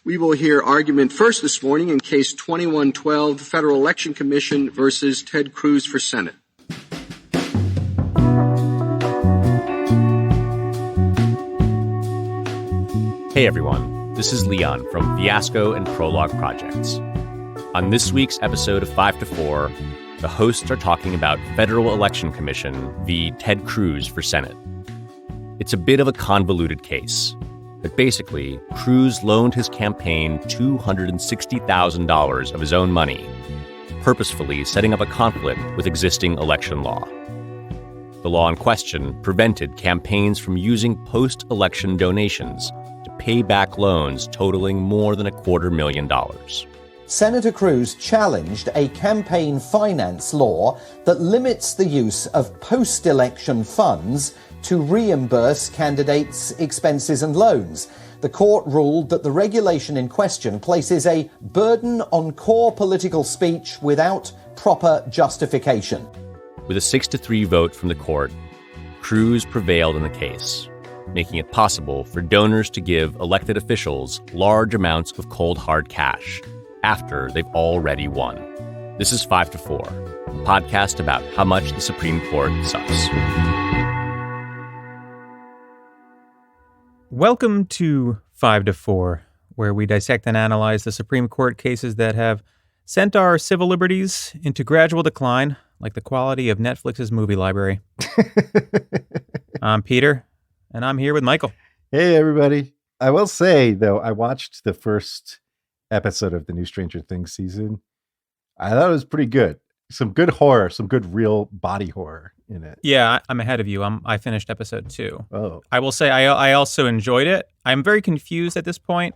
We will hear argument first this morning in Case 2112, Federal Election Commission versus Ted Cruz for Senate. Hey everyone, this is Leon from Fiasco and Prologue Projects. On this week's episode of 5 to 4, the hosts are talking about Federal Election Commission v. Ted Cruz for Senate. It's a bit of a convoluted case, but basically, Cruz loaned his campaign $260,000 of his own money, purposefully setting up a conflict with existing election law. The law in question prevented campaigns from using post-election donations to pay back loans totaling more than $250,000. Senator Cruz challenged a campaign finance law that limits the use of post-election funds to reimburse candidates' expenses and loans. The court ruled that the regulation in question places a burden on core political speech without proper justification. With a 6-3 vote from the court, Cruz prevailed in the case, making it possible for donors to give elected officials large amounts of cold hard cash after they've already won. This is 5 to 4, a podcast about how much the Supreme Court sucks. Welcome to 5 to 4, where we dissect and analyze the Supreme Court cases that have sent our civil liberties into gradual decline, like the quality of Netflix's movie library. I'm Peter, and I'm here with Michael. Hey, everybody. I will say, though, I watched the first episode of the new Stranger Things season. I thought it was pretty good. Some good horror, some good real body horror in it. Yeah, I'm ahead of you. I finished episode 2. Oh. I will say I also enjoyed it. I'm very confused at this point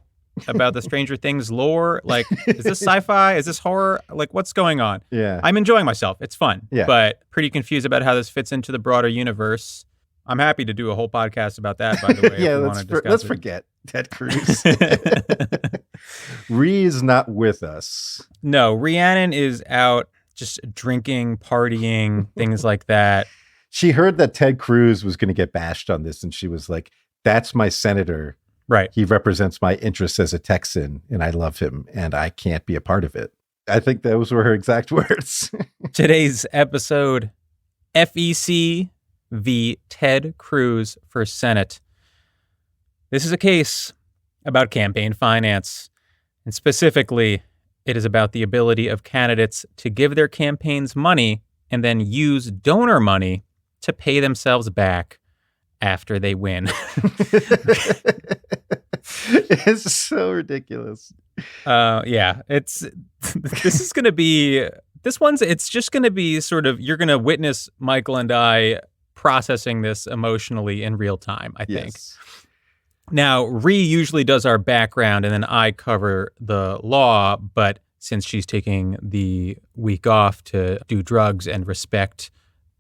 about the Stranger Things lore. Like, is this sci-fi? Is this horror? Like, what's going on? Yeah. I'm enjoying myself. It's fun. Yeah. But pretty confused about how this fits into the broader universe. I'm happy to do a whole podcast about that, by the way. Yeah, let's forget Ted Cruz. Rhee is not with us. No, Rhiannon is out just drinking, partying, things like that. She heard that Ted Cruz was going to get bashed on this, and she was like, that's my senator. Right. He represents my interests as a Texan, and I love him, and I can't be a part of it. I think those were her exact words. Today's episode, FEC v. Ted Cruz for Senate. This is a case about campaign finance, and specifically, it is about the ability of candidates to give their campaigns money and then use donor money to pay themselves back after they win. It's so ridiculous. Yeah, it's just going to be sort of, you're going to witness Michael and I processing this emotionally in real time, I think. Yes. Now, Rhee usually does our background and then I cover the law, but since she's taking the week off to do drugs and respect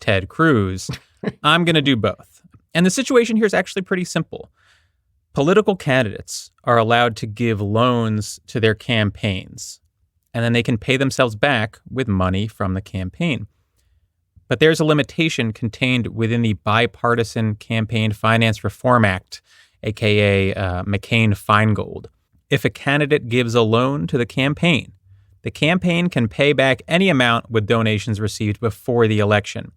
Ted Cruz, I'm going to do both. And the situation here is actually pretty simple. Political candidates are allowed to give loans to their campaigns, and then they can pay themselves back with money from the campaign. But there's a limitation contained within the Bipartisan Campaign Finance Reform Act, aka McCain-Feingold. If a candidate gives a loan to the campaign can pay back any amount with donations received before the election.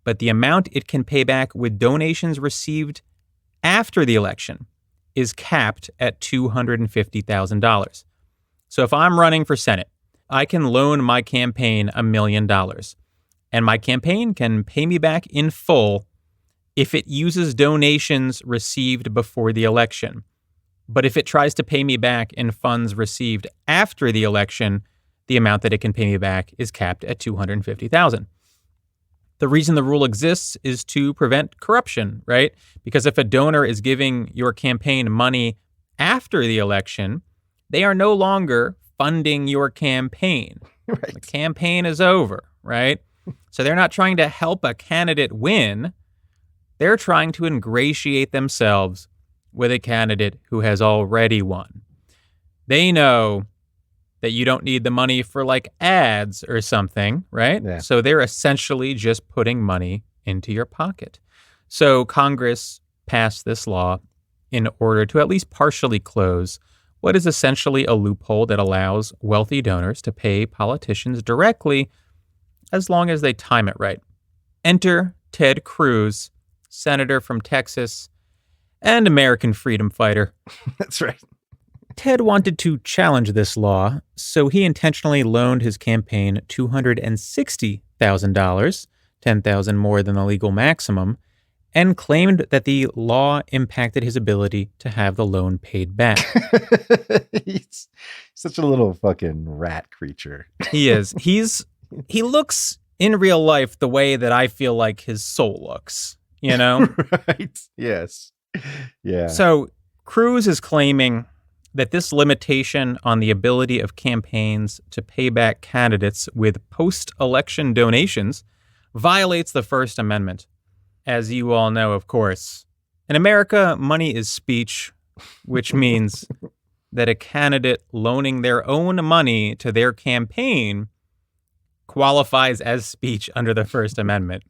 But the amount it can pay back with donations received after the election is capped at $250,000. So if I'm running for Senate, I can loan my campaign $1 million, and my campaign can pay me back in full if it uses donations received before the election. But if it tries to pay me back in funds received after the election, the amount that it can pay me back is capped at $250,000. The reason the rule exists is to prevent corruption, right? Because if a donor is giving your campaign money after the election, they are no longer funding your campaign. Right. The campaign is over, right? So they're not trying to help a candidate win. They're trying to ingratiate themselves with a candidate who has already won. They know that you don't need the money for like ads or something, right? Yeah. So they're essentially just putting money into your pocket. So Congress passed this law in order to at least partially close what is essentially a loophole that allows wealthy donors to pay politicians directly as long as they time it right. Enter Ted Cruz, senator from Texas and American freedom fighter. That's right. Ted wanted to challenge this law, so he intentionally loaned his campaign $260,000, $10,000 more than the legal maximum, and claimed that the law impacted his ability to have the loan paid back. He's such a little fucking rat creature. He is. He looks in real life the way that I feel like his soul looks, you know? Right. Yes. Yeah. So Cruz is claiming that this limitation on the ability of campaigns to pay back candidates with post-election donations violates the First Amendment. As you all know, of course, in America, money is speech, which means that a candidate loaning their own money to their campaign qualifies as speech under the First Amendment.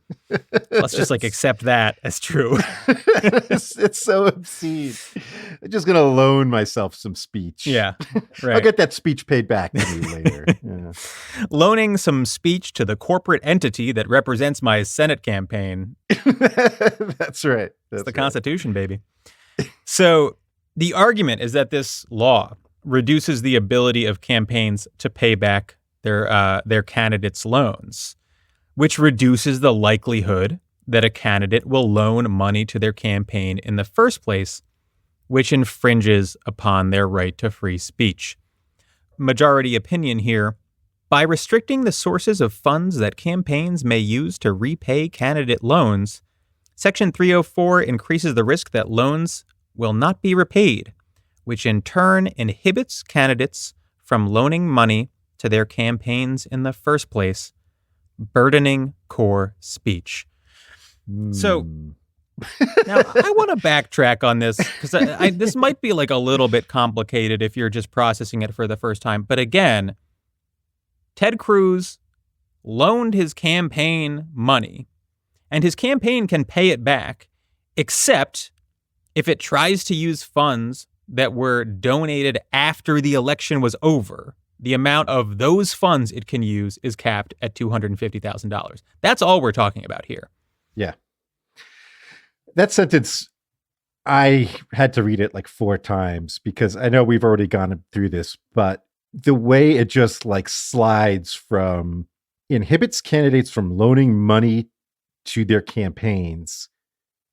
Let's just accept that as true. It's so obscene. I'm just gonna loan myself some speech. Yeah, right. I'll get that speech paid back to me later. Yeah. Loaning some speech to the corporate entity that represents my Senate campaign. That's right. That's It's the Constitution, baby. So the argument is that this law reduces the ability of campaigns to pay back their candidates' loans, which reduces the likelihood that a candidate will loan money to their campaign in the first place, which infringes upon their right to free speech. Majority opinion here: by restricting the sources of funds that campaigns may use to repay candidate loans, Section 304 increases the risk that loans will not be repaid, which in turn inhibits candidates from loaning money to their campaigns in the first place, burdening core speech. So now I want to backtrack on this because this might be a little bit complicated if you're just processing it for the first time. But again, Ted Cruz loaned his campaign money, and his campaign can pay it back, except if it tries to use funds that were donated after the election was over. The amount of those funds it can use is capped at $250,000. That's all we're talking about here. Yeah. That sentence, I had to read it 4 times because I know we've already gone through this, but the way it just slides from inhibits candidates from loaning money to their campaigns,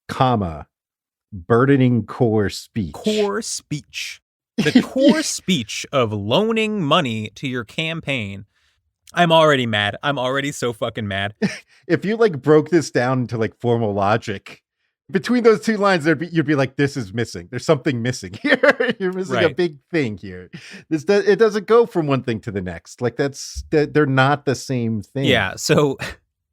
comma, burdening core speech. Core speech. The core speech of loaning money to your campaign. I'm already mad. I'm already so fucking mad. If you broke this down into formal logic, between those 2 lines, you'd be like, this is missing. There's something missing here. You're missing a big thing here. It doesn't go from one thing to the next. They're not the same thing. Yeah. So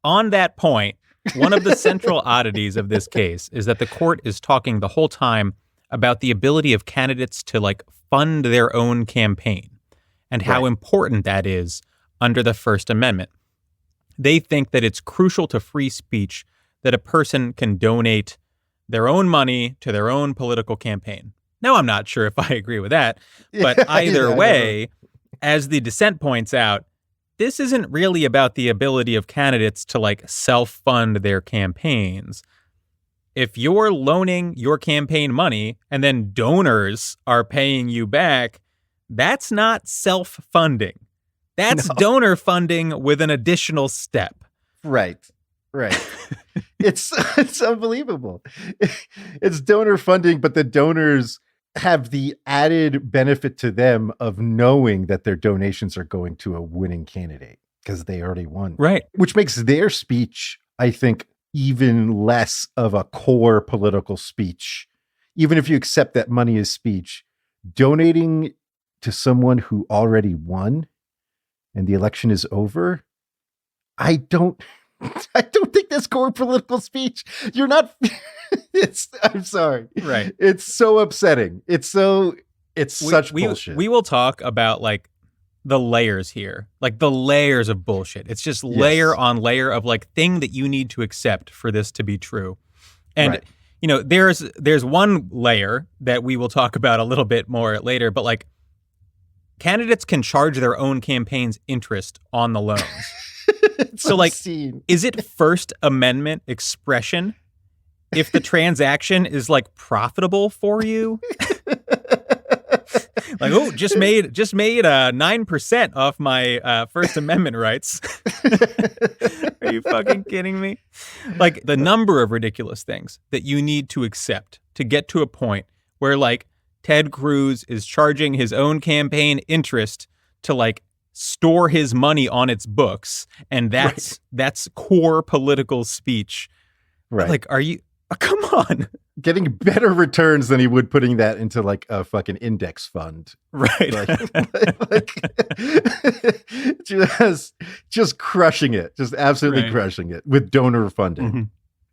on that point, one of the central oddities of this case is that the court is talking the whole time about the ability of candidates to fund their own campaign and how important that is under the First Amendment. They think that it's crucial to free speech that a person can donate their own money to their own political campaign. Now, I'm not sure if I agree with that, but either way, as the dissent points out, this isn't really about the ability of candidates to self-fund their campaigns. If you're loaning your campaign money and then donors are paying you back, that's not self-funding. That's donor funding with an additional step. Right. It's unbelievable. It's donor funding, but the donors have the added benefit to them of knowing that their donations are going to a winning candidate because they already won. Right. Which makes their speech, I think, even less of a core political speech. Even if you accept that money is speech, donating to someone who already won and the election is over, I don't think that's core political speech. You're not I'm sorry. Right. It's so upsetting. It's such bullshit. We will talk about the layers here, the layers of bullshit. It's just layer on layer of thing that you need to accept for this to be true. And, there's one layer that we will talk about a little bit more later, but candidates can charge their own campaign's interest on the loans. So, like, is it First Amendment expression if the transaction is, like, profitable for you? Like, oh, just made 9% off my First Amendment rights. Are you fucking kidding me? Like, the number of ridiculous things that you need to accept to get to a point where, like, Ted Cruz is charging his own campaign interest to, like, store his money on its books, and that's core political speech. Right. Like, are you come on. Getting better returns than he would putting that into like a fucking index fund. Right. Just crushing it. Just absolutely crushing it with donor funding. Mm-hmm.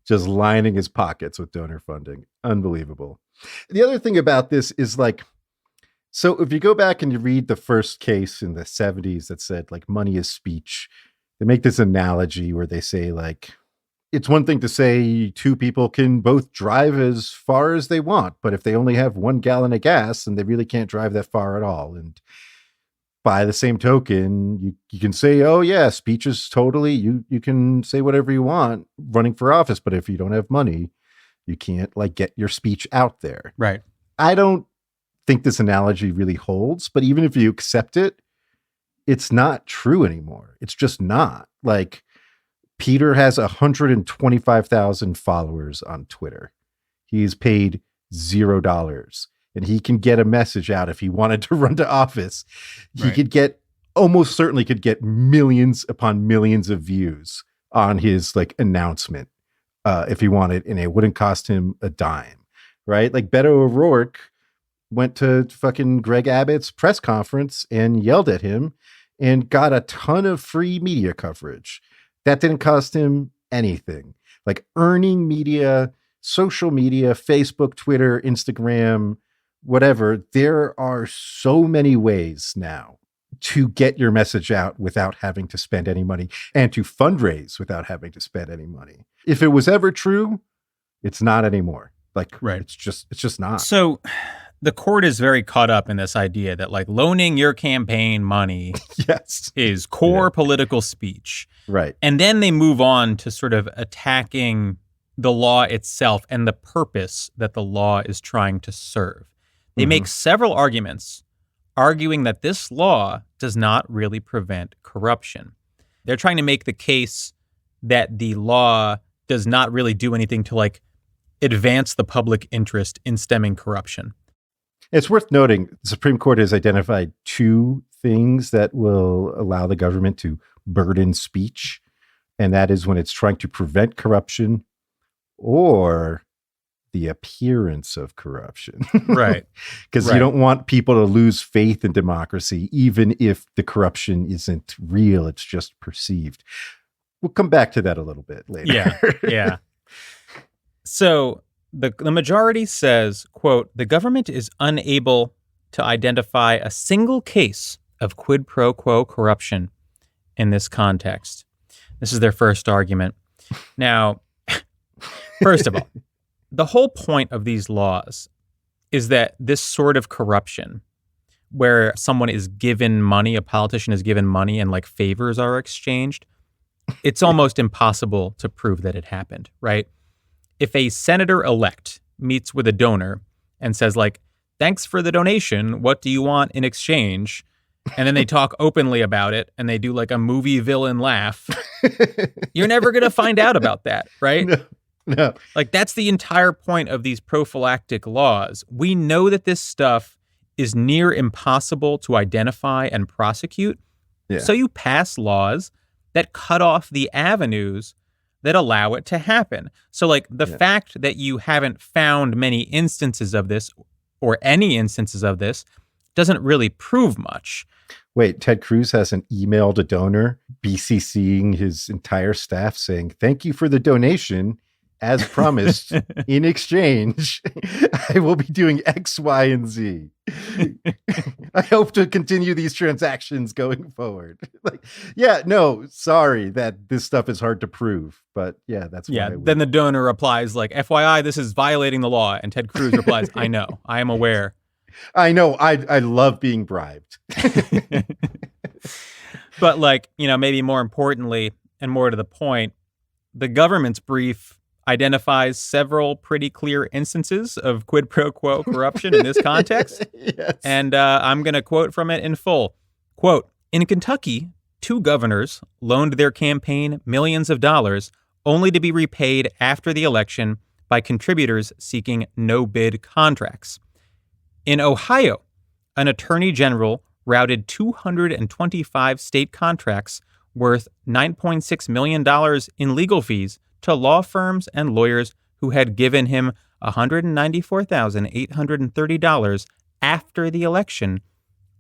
Just lining his pockets with donor funding. Unbelievable. The other thing about this is like, so if you go back and you read the first case in the 70s that said like money is speech, they make this analogy where they say like, it's one thing to say two people can both drive as far as they want, but if they only have 1 gallon of gas, then they really can't drive that far at all. And by the same token, you can say, oh yeah, speech is totally, you can say whatever you want running for office, but if you don't have money, you can't like get your speech out there. Right. I don't think this analogy really holds, but even if you accept it, it's not true anymore. It's just not. Like, Peter has 125,000 followers on Twitter. He's paid $0, and he can get a message out if he wanted to run to office. He could get, almost certainly could get millions upon millions of views on his like announcement if he wanted, and it wouldn't cost him a dime, right? Like Beto O'Rourke went to fucking Greg Abbott's press conference and yelled at him and got a ton of free media coverage. That didn't cost him anything. Like earning media, social media, Facebook, Twitter, Instagram, whatever. There are so many ways now to get your message out without having to spend any money and to fundraise without having to spend any money. If it was ever true, it's not anymore. Like, it's just not. So the court is very caught up in this idea that like loaning your campaign money is core political speech. Right. And then they move on to sort of attacking the law itself and the purpose that the law is trying to serve. They make several arguments arguing that this law does not really prevent corruption. They're trying to make the case that the law does not really do anything to like advance the public interest in stemming corruption. It's worth noting the Supreme Court has identified 2 things that will allow the government to burden speech, and that is when it's trying to prevent corruption or the appearance of corruption. Right. Because you don't want people to lose faith in democracy, even if the corruption isn't real, it's just perceived. We'll come back to that a little bit later. Yeah. So the majority says, quote, the government is unable to identify a single case of quid pro quo corruption in this context. This is their first argument. Now, first of all, the whole point of these laws is that this sort of corruption, where someone is given money, a politician is given money and like favors are exchanged, it's almost impossible to prove that it happened, right? If a senator-elect meets with a donor and says like, thanks for the donation, what do you want in exchange? And then they talk openly about it and they do like a movie villain laugh, you're never going to find out about that, right? No. Like that's the entire point of these prophylactic laws. We know that this stuff is near impossible to identify and prosecute. Yeah. So you pass laws that cut off the avenues that allow it to happen. So like the fact that you haven't found many instances of this or any instances of this doesn't really prove much. Wait, Ted Cruz has an emailed a donor BCCing his entire staff saying, thank you for the donation. As promised, in exchange, I will be doing X, Y, and Z. I hope to continue these transactions going forward. Like, sorry that this stuff is hard to prove, but that's why. Then the donor replies like, FYI, this is violating the law. And Ted Cruz replies, I know, I am aware. I know. I love being bribed. But like, maybe more importantly and more to the point, the government's brief identifies several pretty clear instances of quid pro quo corruption in this context. Yes. And I'm going to quote from it in full. Quote, "In Kentucky, 2 governors loaned their campaign millions of dollars only to be repaid after the election by contributors seeking no-bid contracts. In Ohio, an attorney general routed 225 state contracts worth $9.6 million in legal fees to law firms and lawyers who had given him $194,830 after the election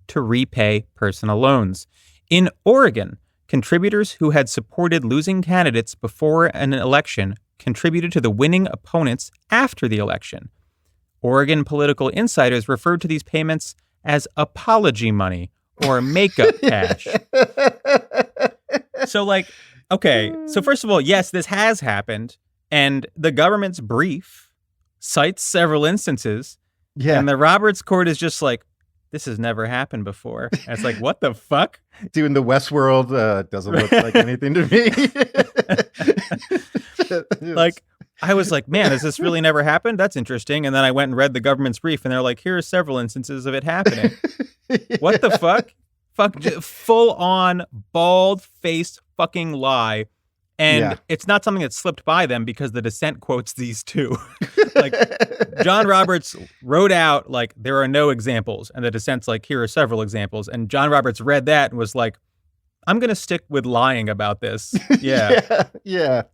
to repay personal loans. In Oregon, contributors who had supported losing candidates before an election contributed to the winning opponents after the election. Oregon political insiders referred to these payments as apology money or makeup cash." So so first of all, yes, this has happened. And the government's brief cites several instances. Yeah. And the Roberts Court is just like, this has never happened before. And it's like, what the fuck? Doing the Westworld doesn't look like anything to me. Like, I was like, man, has this really never happened? That's interesting. And then I went and read the government's brief, and they're like, here are several instances of it happening. What the fuck? Full on, bald-faced fucking lie. And it's not something that slipped by them because the dissent quotes these two. Like, John Roberts wrote out, like, there are no examples. And the dissent's like, here are several examples. And John Roberts read that and was like, I'm going to stick with lying about this. Yeah. Yeah.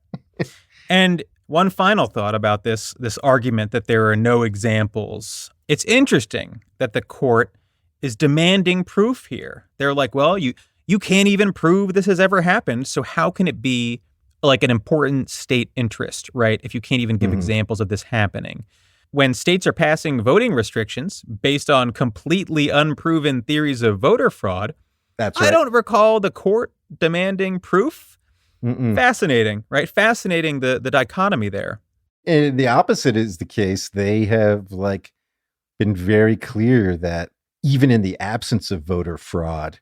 And one final thought about this argument that there are no examples. It's interesting that the court is demanding proof here. They're like, well, you can't even prove this has ever happened. So how can it be like an important state interest, right? If you can't even give examples of this happening. When states are passing voting restrictions based on completely unproven theories of voter fraud, that's right. I don't recall the court demanding proof. Fascinating, right? Fascinating the dichotomy there. And the opposite is the case. They have been very clear that even in the absence of voter fraud,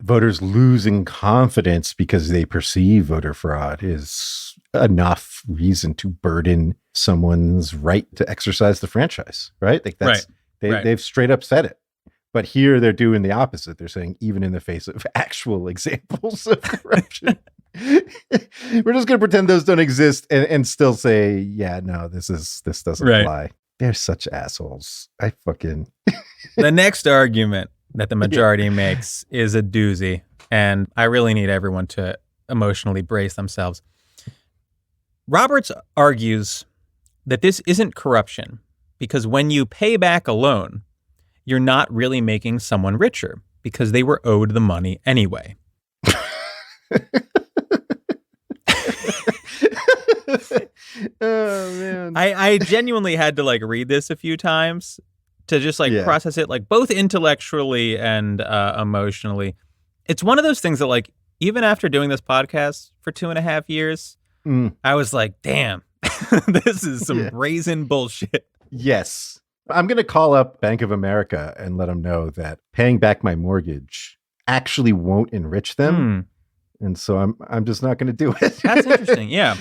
voters losing confidence because they perceive voter fraud is enough reason to burden someone's right to exercise the franchise, right? They've straight up said it. But here they're doing the opposite. They're saying even in the face of actual examples of corruption, we're just going to pretend those don't exist and still say, yeah, no, this doesn't apply. They're such assholes. The next argument that the majority makes is a doozy, and I really need everyone to emotionally brace themselves. Roberts argues that this isn't corruption because when you pay back a loan, you're not really making someone richer because they were owed the money anyway. Oh man. I genuinely had to read this a few times to just process it both intellectually and emotionally. It's one of those things that even after doing this podcast for 2.5 years, I was like, damn, this is some brazen bullshit. Yes. I'm going to call up Bank of America and let them know that paying back my mortgage actually won't enrich them. And so I'm just not going to do it. That's interesting. Yeah.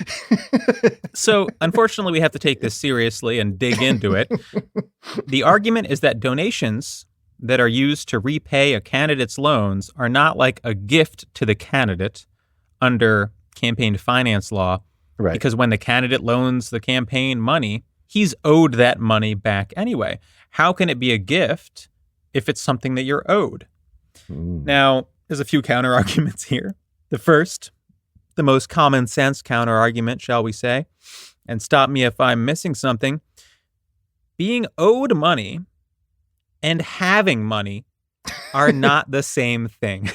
So unfortunately, we have to take this seriously and dig into it. The argument is that donations that are used to repay a candidate's loans are not like a gift to the candidate under campaign finance law. Right. Because when the candidate loans the campaign money, he's owed that money back anyway. How can it be a gift if it's something that you're owed? Now, there's a few counter arguments here. The first, the most common sense counter argument, shall we say, and stop me if I'm missing something. Being owed money and having money are not the same thing.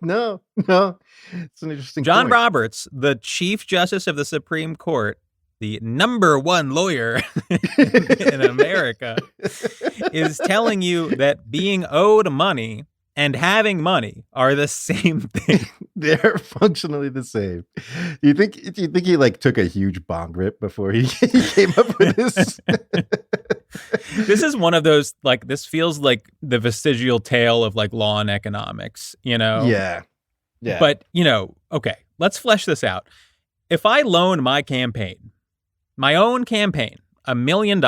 No. It's an interesting John point. Roberts, the Chief Justice of the Supreme Court, the number one lawyer in America, is telling you that being owed money and having money are the same thing. They're functionally the same. Do you think he took a huge bong rip before he came up with this? This is one of those, like, this feels like the vestigial tale of like law and economics, Yeah. But, okay, let's flesh this out. If I loan my own campaign, $1 million,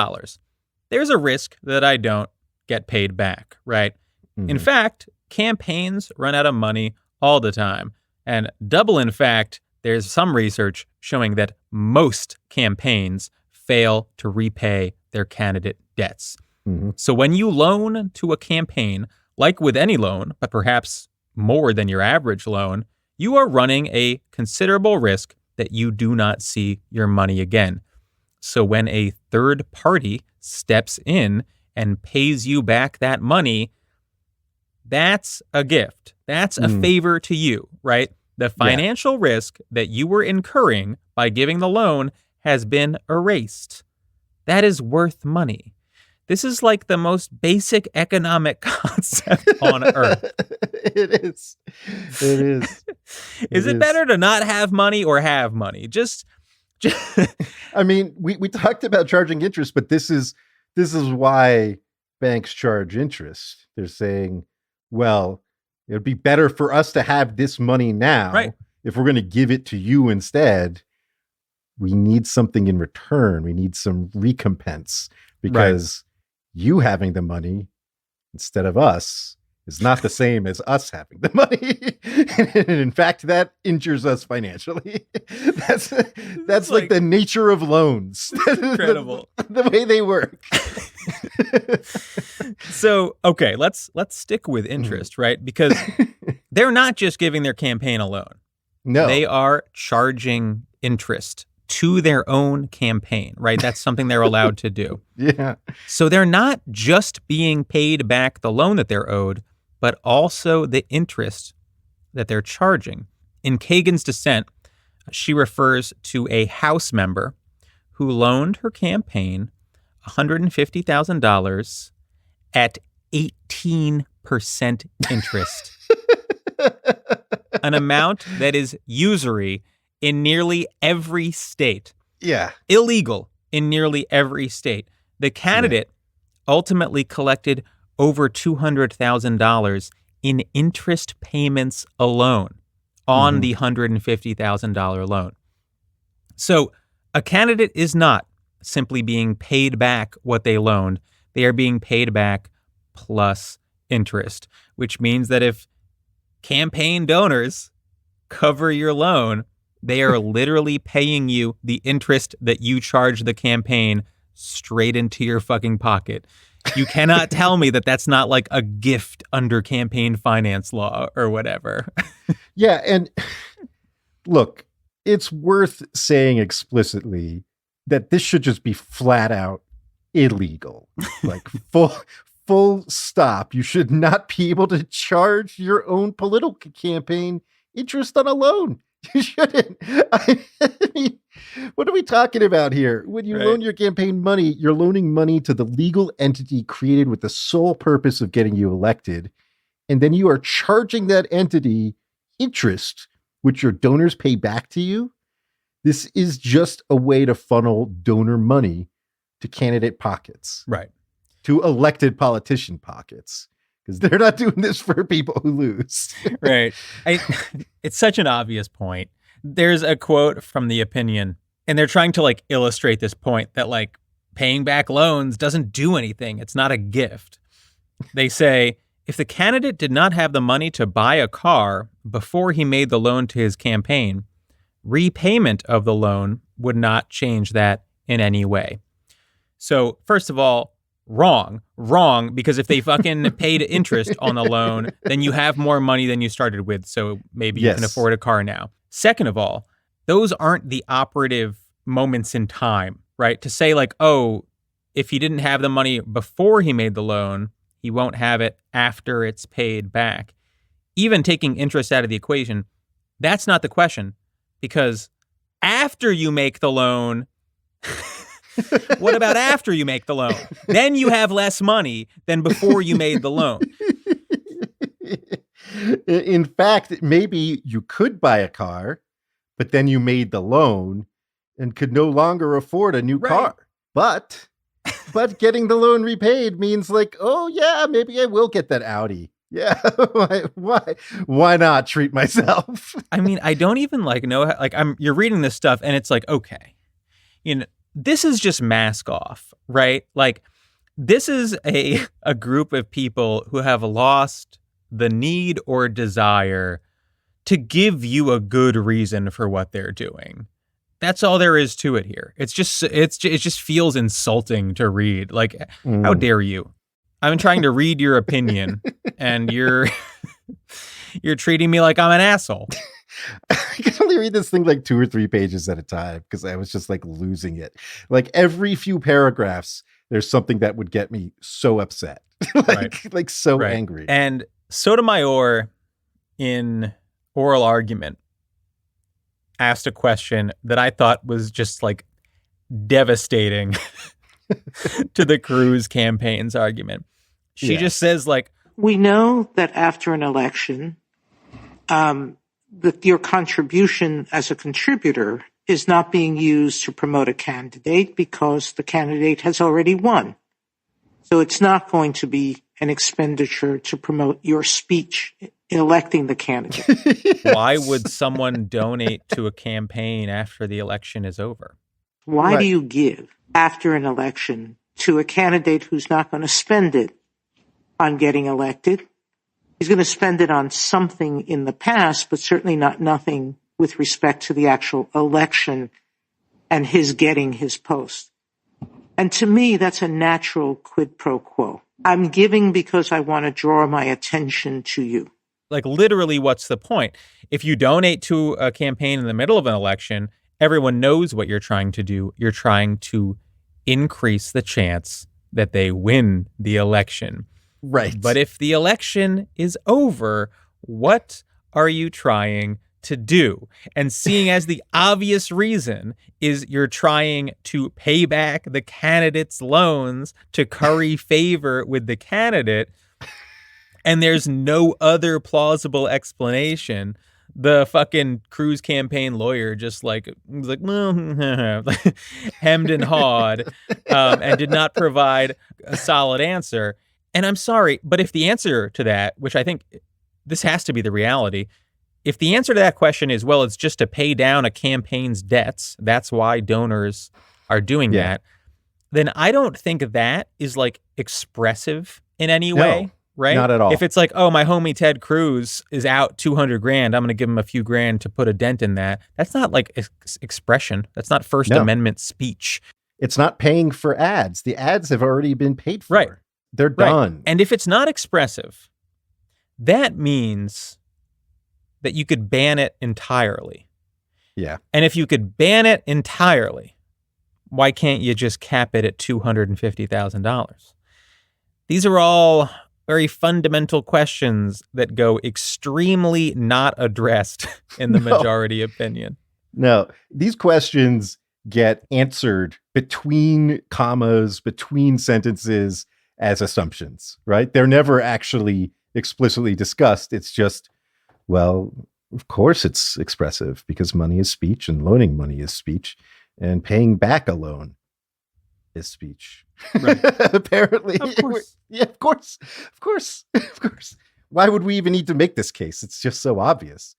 there's a risk that I don't get paid back, right? In fact, campaigns run out of money all the time. And double in fact, there's some research showing that most campaigns fail to repay their candidate debts. So when you loan to a campaign, like with any loan, but perhaps more than your average loan, you are running a considerable risk that you do not see your money again. So when a third party steps in and pays you back that money, that's a gift. That's a favor to you, right? The financial risk that you were incurring by giving the loan has been erased. That is worth money. This is like the most basic economic concept on earth. It is. It is. Is it better to not have money or have money? Just I mean, we talked about charging interest, but this is why banks charge interest. They're saying, well, it would be better for us to have this money now. Right. If we're going to give it to you instead, we need something in return. We need some recompense because you having the money instead of us is not the same as us having the money. And in fact, that injures us financially. That's like the nature of loans. Incredible. the way they work. So, okay, let's stick with interest, right? Because they're not just giving their campaign a loan. No. They are charging interest to their own campaign, right? That's something they're allowed to do. Yeah. So they're not just being paid back the loan that they're owed, but also the interest that they're charging. In Kagan's dissent, she refers to a House member who loaned her campaign $150,000 at 18% interest. An amount that is usury in nearly every state. Yeah. Illegal in nearly every state. The candidate ultimately collected over $200,000 in interest payments alone on the $150,000 loan. So a candidate is not simply being paid back what they loaned. They are being paid back plus interest, which means that if campaign donors cover your loan, they are literally paying you the interest that you charge the campaign straight into your fucking pocket. You cannot tell me that that's not like a gift under campaign finance law or whatever. Yeah. And look, it's worth saying explicitly that this should just be flat out illegal. Like full stop. You should not be able to charge your own political campaign interest on a loan. You shouldn't. I mean, what are we talking about here? When you loan your campaign money, you're loaning money to the legal entity created with the sole purpose of getting you elected. And then you are charging that entity interest, which your donors pay back to you. This is just a way to funnel donor money to candidate pockets. Right. To elected politician pockets. Because they're not doing this for people who lose. Right. It's such an obvious point. There's a quote from the opinion, and they're trying to like illustrate this point that like paying back loans doesn't do anything. It's not a gift. They say, if the candidate did not have the money to buy a car before he made the loan to his campaign, repayment of the loan would not change that in any way. So first of all, wrong, because if they fucking paid interest on the loan, then you have more money than you started with, so maybe you can afford a car now. Second of all, those aren't the operative moments in time, right? To say like, oh, if he didn't have the money before he made the loan, he won't have it after it's paid back. Even taking interest out of the equation, that's not the question, because after you make the loan... What about after you make the loan? Then you have less money than before you made the loan. In fact, maybe you could buy a car, but then you made the loan and could no longer afford a new car. But But getting the loan repaid means like, oh yeah, maybe I will get that Audi. Yeah, why not treat myself? I mean, I don't even know how, you're reading this stuff and it's like, okay, this is just mask off, right? Like, this is a group of people who have lost the need or desire to give you a good reason for what they're doing. That's all there is to it here. It just feels insulting to read. Like, how dare you? I'm trying to read your opinion and you're treating me like I'm an asshole. I can only read this thing like 2 or 3 pages at a time because I was just like losing it. Like every few paragraphs, there's something that would get me so upset, so angry. And Sotomayor in oral argument asked a question that I thought was just like devastating to the Cruz campaign's argument. She just says like, we know that after an election, that your contribution as a contributor is not being used to promote a candidate because the candidate has already won. So it's not going to be an expenditure to promote your speech electing the candidate. Why would someone donate to a campaign after the election is over? Why do you give after an election to a candidate who's not going to spend it on getting elected? He's going to spend it on something in the past, but certainly nothing with respect to the actual election and his getting his post. And to me, that's a natural quid pro quo. I'm giving because I want to draw my attention to you. Like, literally, what's the point? If you donate to a campaign in the middle of an election, everyone knows what you're trying to do. You're trying to increase the chance that they win the election. Right. But if the election is over, what are you trying to do? And seeing as the obvious reason is you're trying to pay back the candidate's loans to curry favor with the candidate, and there's no other plausible explanation, the fucking Cruz campaign lawyer just hemmed and hawed and did not provide a solid answer. And I'm sorry, but if the answer to that, which I think this has to be the reality, if the answer to that question is, well, it's just to pay down a campaign's debts, that's why donors are doing that, then I don't think that is like expressive in any way, right? Not at all. If it's like, oh, my homie Ted Cruz is out $200,000, I'm going to give him a few grand to put a dent in that. That's not like expression. That's not First Amendment speech. It's not paying for ads. The ads have already been paid for. Right. They're done. And if it's not expressive, that means that you could ban it entirely. Yeah. And if you could ban it entirely, why can't you just cap it at $250,000? These are all very fundamental questions that go extremely not addressed in the majority opinion. No, these questions get answered between commas, between sentences as assumptions, right? They're never actually explicitly discussed. It's just, well, of course it's expressive because money is speech and loaning money is speech and paying back a loan is speech. Right. Apparently. Of course. Yeah, of course. Of course. Of course. Why would we even need to make this case? It's just so obvious.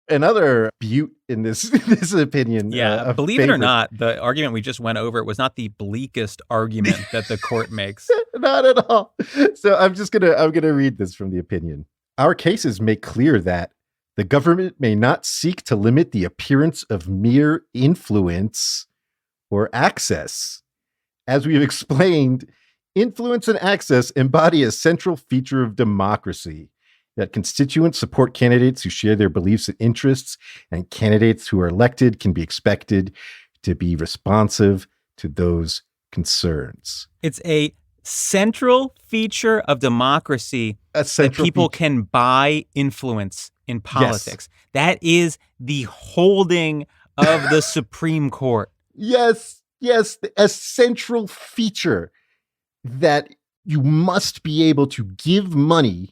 Another butte in this opinion. Yeah, believe it or not, the argument we just went over was not the bleakest argument that the court makes. Not at all. So I'm gonna read this from the opinion. Our cases make clear that the government may not seek to limit the appearance of mere influence or access. As we've explained, influence and access embody a central feature of democracy. That constituents support candidates who share their beliefs and interests, and candidates who are elected can be expected to be responsive to those concerns. It's a central feature of democracy that people can buy influence in politics. Yes. That is the holding of the Supreme Court. Yes, a central feature that you must be able to give money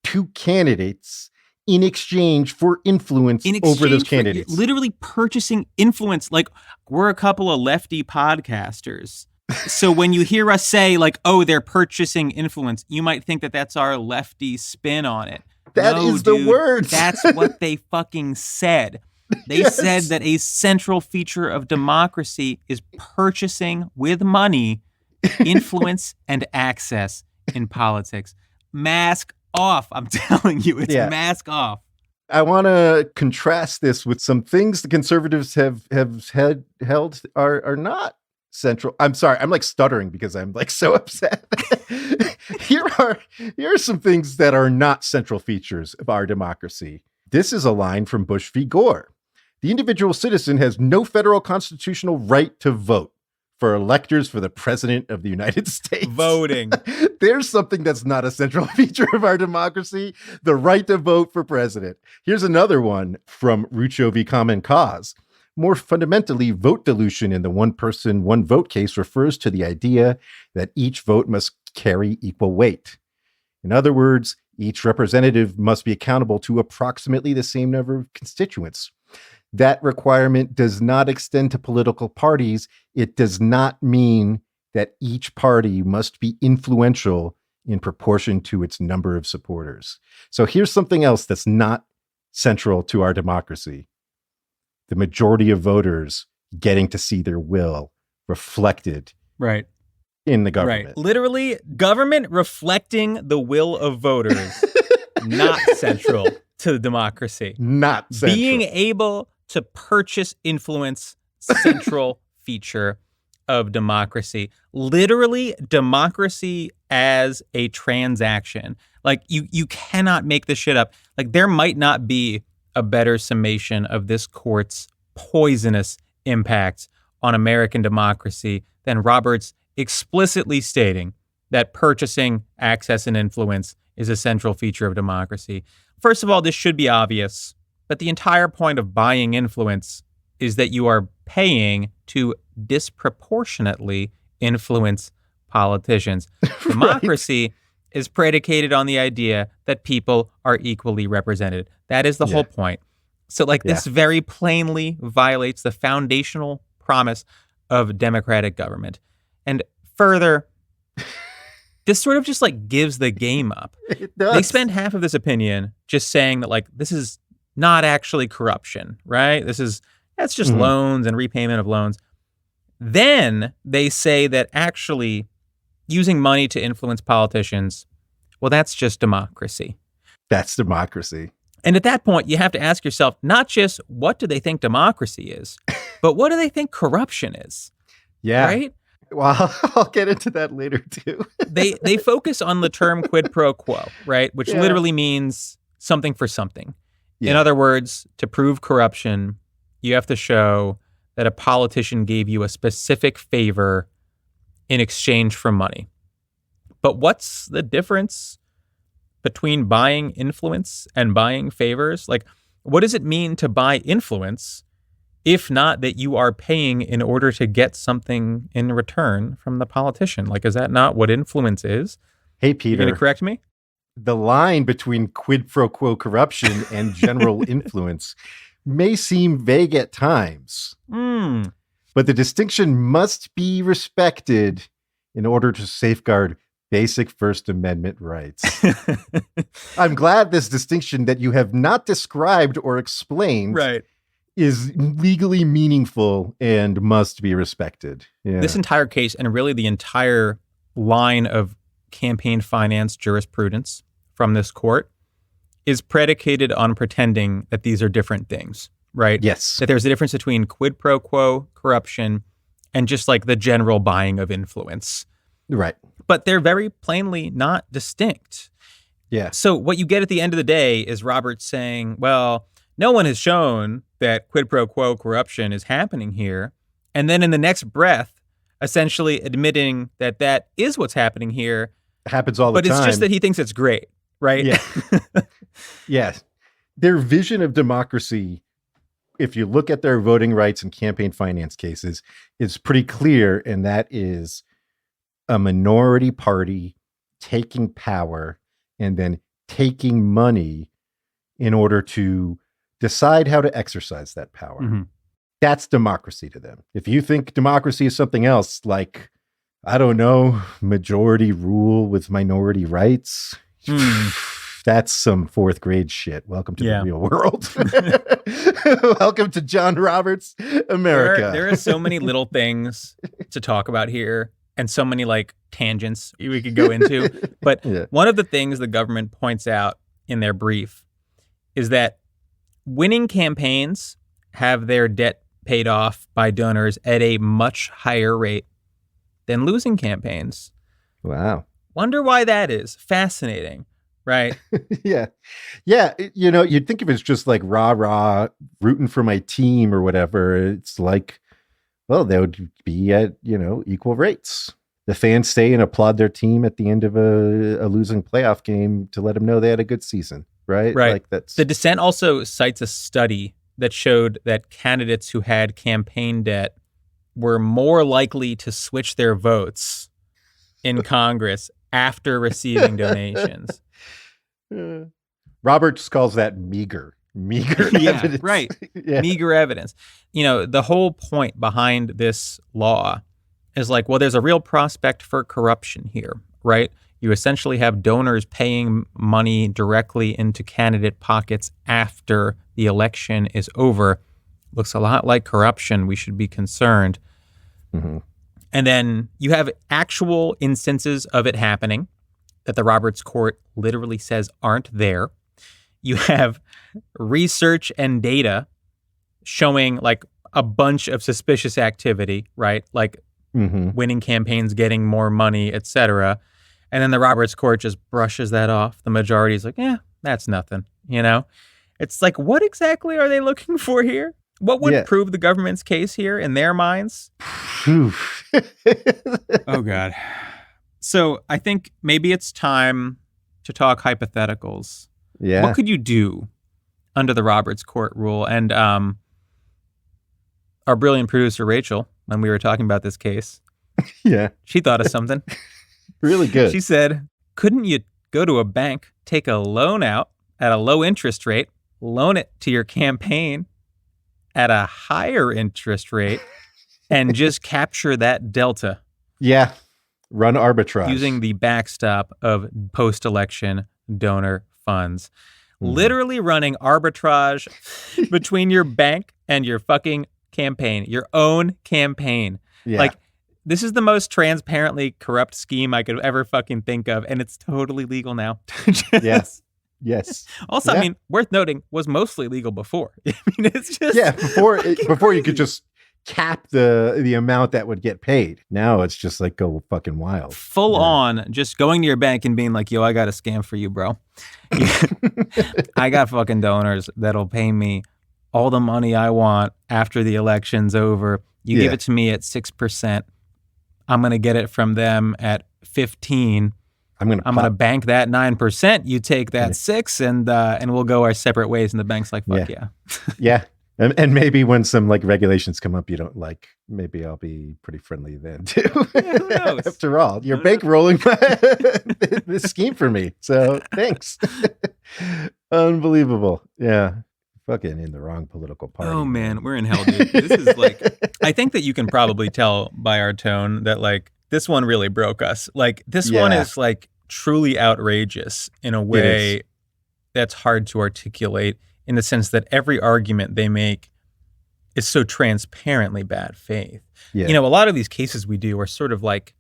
to candidates in exchange for influence over those candidates. Literally purchasing influence. Like, we're a couple of lefty podcasters So when you hear us say, like, oh, they're purchasing influence, you might think that that's our lefty spin on it. That No, is the dude, words. That's what they fucking said. They said that a central feature of democracy is purchasing with money influence and access in politics. Mask off. I'm telling you, it's mask off. I want to contrast this with some things the conservatives have held are not central. I'm sorry, I'm like stuttering because I'm like so upset. Here are some things that are not central features of our democracy. This is a line from Bush v. Gore. The individual citizen has no federal constitutional right to vote for electors for the president of the United States. Voting. There's something that's not a central feature of our democracy, the right to vote for president. Here's another one from Rucho v. Common Cause. More fundamentally, vote dilution in the one person, one vote case refers to the idea that each vote must carry equal weight. In other words, each representative must be accountable to approximately the same number of constituents. That requirement does not extend to political parties. It does not mean that each party must be influential in proportion to its number of supporters. So here's something else that's not central to our democracy. The majority of voters getting to see their will reflected in the government. Right. Literally, government reflecting the will of voters, not central to democracy. Not central. Being able to purchase influence, central feature of democracy. Literally, democracy as a transaction. Like, you cannot make this shit up. Like, there might not be a better summation of this court's poisonous impact on American democracy than Roberts explicitly stating that purchasing access and influence is a central feature of democracy. First of all, this should be obvious, but the entire point of buying influence is that you are paying to disproportionately influence politicians. Democracy is predicated on the idea that people are equally represented. That is the whole point. So, like, this very plainly violates the foundational promise of democratic government. And further, this sort of just, like, gives the game up. It does. They spend half of this opinion just saying that, like, this is not actually corruption, right? That's just loans and repayment of loans. Then they say that actually using money to influence politicians, well, that's just democracy. That's democracy. And at that point, you have to ask yourself, not just what do they think democracy is, but what do they think corruption is? Yeah. Right? Well, I'll get into that later, too. They focus on the term quid pro quo, right? Which literally means something for something. Yeah. In other words, to prove corruption, you have to show that a politician gave you a specific favor in exchange for money. But what's the difference between buying influence and buying favors? Like, what does it mean to buy influence if not that you are paying in order to get something in return from the politician? Like, is that not what influence is? Hey, Peter. You're going to correct me? The line between quid pro quo corruption and general influence may seem vague at times, but the distinction must be respected in order to safeguard basic First Amendment rights. I'm glad this distinction that you have not described or explained is legally meaningful and must be respected. Yeah. This entire case, and really the entire line of campaign finance jurisprudence from this court, is predicated on pretending that these are different things, right? Yes. That there's a difference between quid pro quo corruption and just like the general buying of influence. Right. But they're very plainly not distinct. Yeah. So what you get at the end of the day is Roberts saying, well, no one has shown that quid pro quo corruption is happening here. And then in the next breath, essentially admitting that that is what's happening here. It happens all the time. But it's just that he thinks it's great, right? Yeah. Yes. Their vision of democracy, if you look at their voting rights and campaign finance cases, is pretty clear. And that is a minority party taking power and then taking money in order to decide how to exercise that power. That's democracy to them. If you think democracy is something else, like I don't know, majority rule with minority rights. That's some fourth grade shit. Welcome to the real world. Welcome to John Roberts, America. There are so many little things to talk about here and so many like tangents we could go into. But one of the things the government points out in their brief is that winning campaigns have their debt paid off by donors at a much higher rate than losing campaigns. Wow. Wonder why that is. Fascinating, right? Yeah. You know, you'd think if it's just like rah, rooting for my team or whatever, it's like, well, they would be at, you know, equal rates. The fans stay and applaud their team at the end of a losing playoff game to let them know they had a good season, right? Right. Like that's The dissent also cites a study that showed that candidates who had campaign debt were more likely to switch their votes in Congress after receiving donations. Roberts calls that meager evidence. Right. Meager evidence. You know, the whole point behind this law is like, well, there's a real prospect for corruption here, right? You essentially have donors paying money directly into candidate pockets after the election is over. Looks a lot like corruption. We should be concerned. Mm-hmm. And then you have actual instances of it happening that the Roberts Court literally says aren't there. You have research and data showing like a bunch of suspicious activity, right? Like winning campaigns, getting more money, et cetera. And then the Roberts Court just brushes that off. The majority is like, that's nothing, you know? It's like, what exactly are they looking for here? What would prove the government's case here in their minds? Oh, God. So I think maybe it's time to talk hypotheticals. Yeah. What could you do under the Roberts Court rule? And our brilliant producer, Rachel, when we were talking about this case, she thought of something. Really good. She said, couldn't you go to a bank, take a loan out at a low interest rate, loan it to your campaign at a higher interest rate, and just capture that delta? Yeah. Run arbitrage. Using the backstop of post-election donor funds. Literally running arbitrage between your bank and your fucking campaign, your own campaign. Yeah. Like, this is the most transparently corrupt scheme I could ever fucking think of, and it's totally legal now. Yes. Also, I mean, worth noting, was mostly legal before. I mean, it's just before you could just cap the amount that would get paid. Now it's just like go fucking wild. Full on, just going to your bank and being like, yo, I got a scam for you, bro. I got fucking donors that'll pay me all the money I want after the election's over. You give it to me at 6%. I'm going to get it from them at 15. I'm going to bank that 9%. You take that 6 and we'll go our separate ways. And the bank's like, fuck yeah. Yeah. And maybe when some like regulations come up you don't like, maybe I'll be pretty friendly then too. Yeah, who knows? After all, you're bankrolling this scheme for me. So thanks. Unbelievable. Yeah. Fucking in the wrong political party. Oh man, we're in hell, dude. This is like, I think that you can probably tell by our tone that like this one really broke us. Like this one is like truly outrageous in a way that's hard to articulate, in the sense that every argument they make is so transparently bad faith. Yeah. You know, a lot of these cases we do are sort of like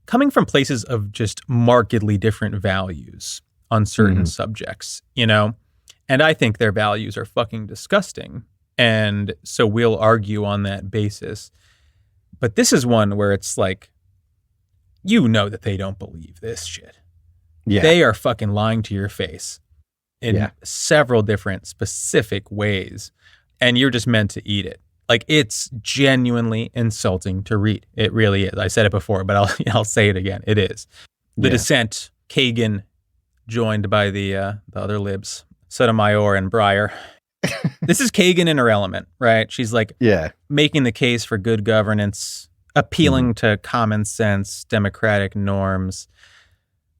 coming from places of just markedly different values on certain subjects, you know? And I think their values are fucking disgusting. And so we'll argue on that basis. But this is one where it's like, you know that they don't believe this shit. Yeah. They are fucking lying to your face in several different specific ways. And you're just meant to eat it. Like, it's genuinely insulting to read. It really is. I said it before, but I'll say it again. It is. The dissent, Kagan, joined by the other libs, Sotomayor and Breyer. This is Kagan in her element, right? She's like making the case for good governance, appealing to common sense, democratic norms.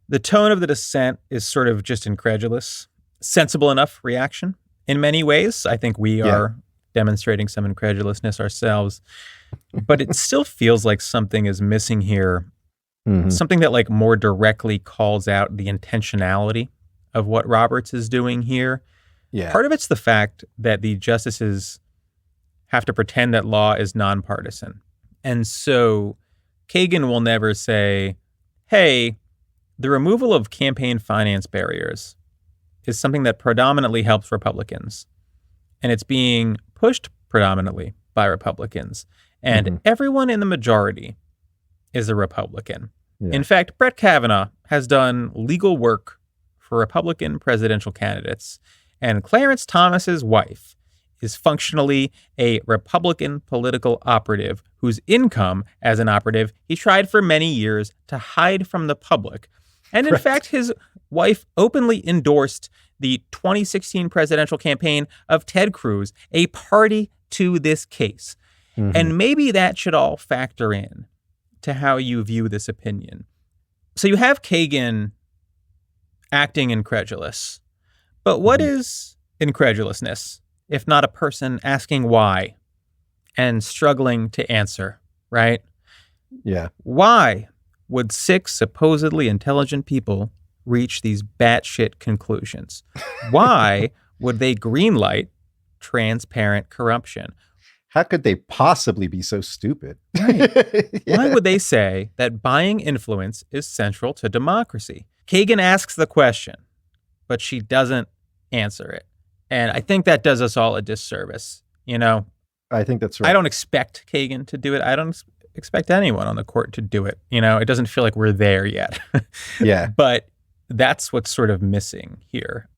The tone of the dissent is sort of just incredulous. Sensible enough reaction in many ways. I think we are demonstrating some incredulousness ourselves. But it still feels like something is missing here. Something that like more directly calls out the intentionality of what Roberts is doing here. Yeah. Part of it's the fact that the justices have to pretend that law is nonpartisan. And so Kagan will never say, hey, the removal of campaign finance barriers is something that predominantly helps Republicans. And it's being pushed predominantly by Republicans. And everyone in the majority is a Republican. Yeah. In fact, Brett Kavanaugh has done legal work for Republican presidential candidates. And Clarence Thomas's wife is functionally a Republican political operative whose income as an operative he tried for many years to hide from the public. And in fact, his wife openly endorsed the 2016 presidential campaign of Ted Cruz, a party to this case. And maybe that should all factor in to how you view this opinion. So you have Kagan acting incredulous. But what is incredulousness if not a person asking why and struggling to answer, right? Yeah. Why would 6 supposedly intelligent people reach these batshit conclusions? Why would they greenlight transparent corruption? How could they possibly be so stupid? Right. Why would they say that buying influence is central to democracy? Kagan asks the question, but she doesn't answer it. And I think that does us all a disservice. You know, I think that's right. I don't expect Kagan to do it. I don't expect anyone on the court to do it. You know, it doesn't feel like we're there yet. Yeah. But that's what's sort of missing here.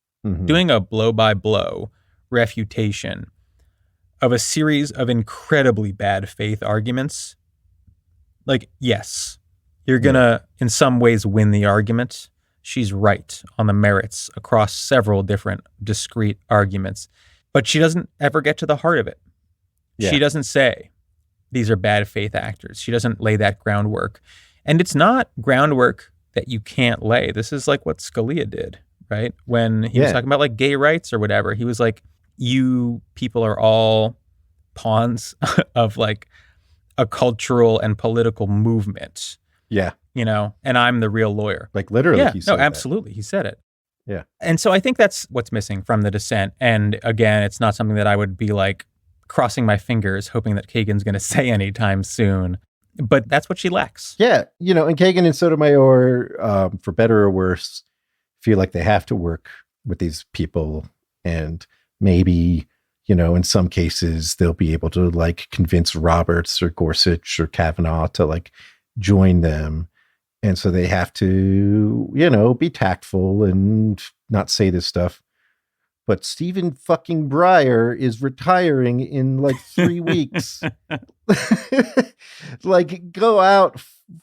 Doing a blow-by-blow refutation of a series of incredibly bad faith arguments. Like, yes, you're going to, in some ways, win the argument. She's right on the merits across several different discrete arguments. But she doesn't ever get to the heart of it. Yeah. She doesn't say, these are bad faith actors. She doesn't lay that groundwork. And it's not groundwork that you can't lay. This is like what Scalia did, right? When he was talking about like gay rights or whatever, he was like, you people are all pawns of like a cultural and political movement. Yeah. You know, and I'm the real lawyer. Like literally. Yeah, He said absolutely. He said it. Yeah. And so I think that's what's missing from the dissent. And again, it's not something that I would be like crossing my fingers, hoping that Kagan's going to say anytime soon. But that's what she lacks. Yeah. You know, and Kagan and Sotomayor, for better or worse, feel like they have to work with these people. And maybe, you know, in some cases, they'll be able to like convince Roberts or Gorsuch or Kavanaugh to like join them. And so they have to, you know, be tactful and not say this stuff. But Stephen fucking Breyer is retiring in like 3 weeks. Like, go out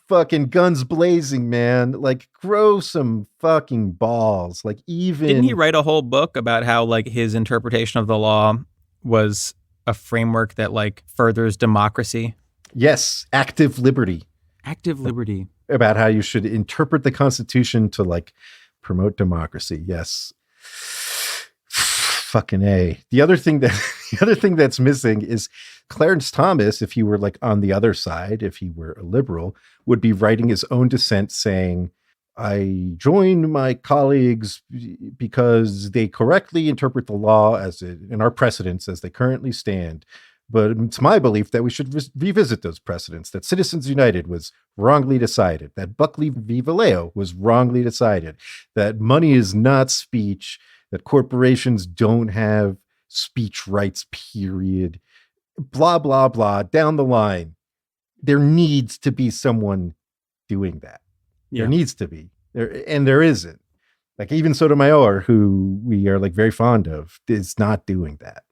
fucking guns blazing, man. Like, grow some fucking balls. Like, even... Didn't he write a whole book about how like his interpretation of the law was a framework that like furthers democracy? Yes, active liberty. Active liberty. About how you should interpret the Constitution to like promote democracy. Yes. Fucking A. The other thing that's missing is Clarence Thomas, if he were like on the other side, if he were a liberal, would be writing his own dissent saying, I join my colleagues because they correctly interpret the law and our precedents as they currently stand. But it's my belief that we should revisit those precedents, that Citizens United was wrongly decided, that Buckley v. Vallejo was wrongly decided, that money is not speech, that corporations don't have speech rights, period, blah, blah, blah, down the line. There needs to be someone doing that. Yeah. There needs to be. And there isn't. Like even Sotomayor, who we are like very fond of, is not doing that.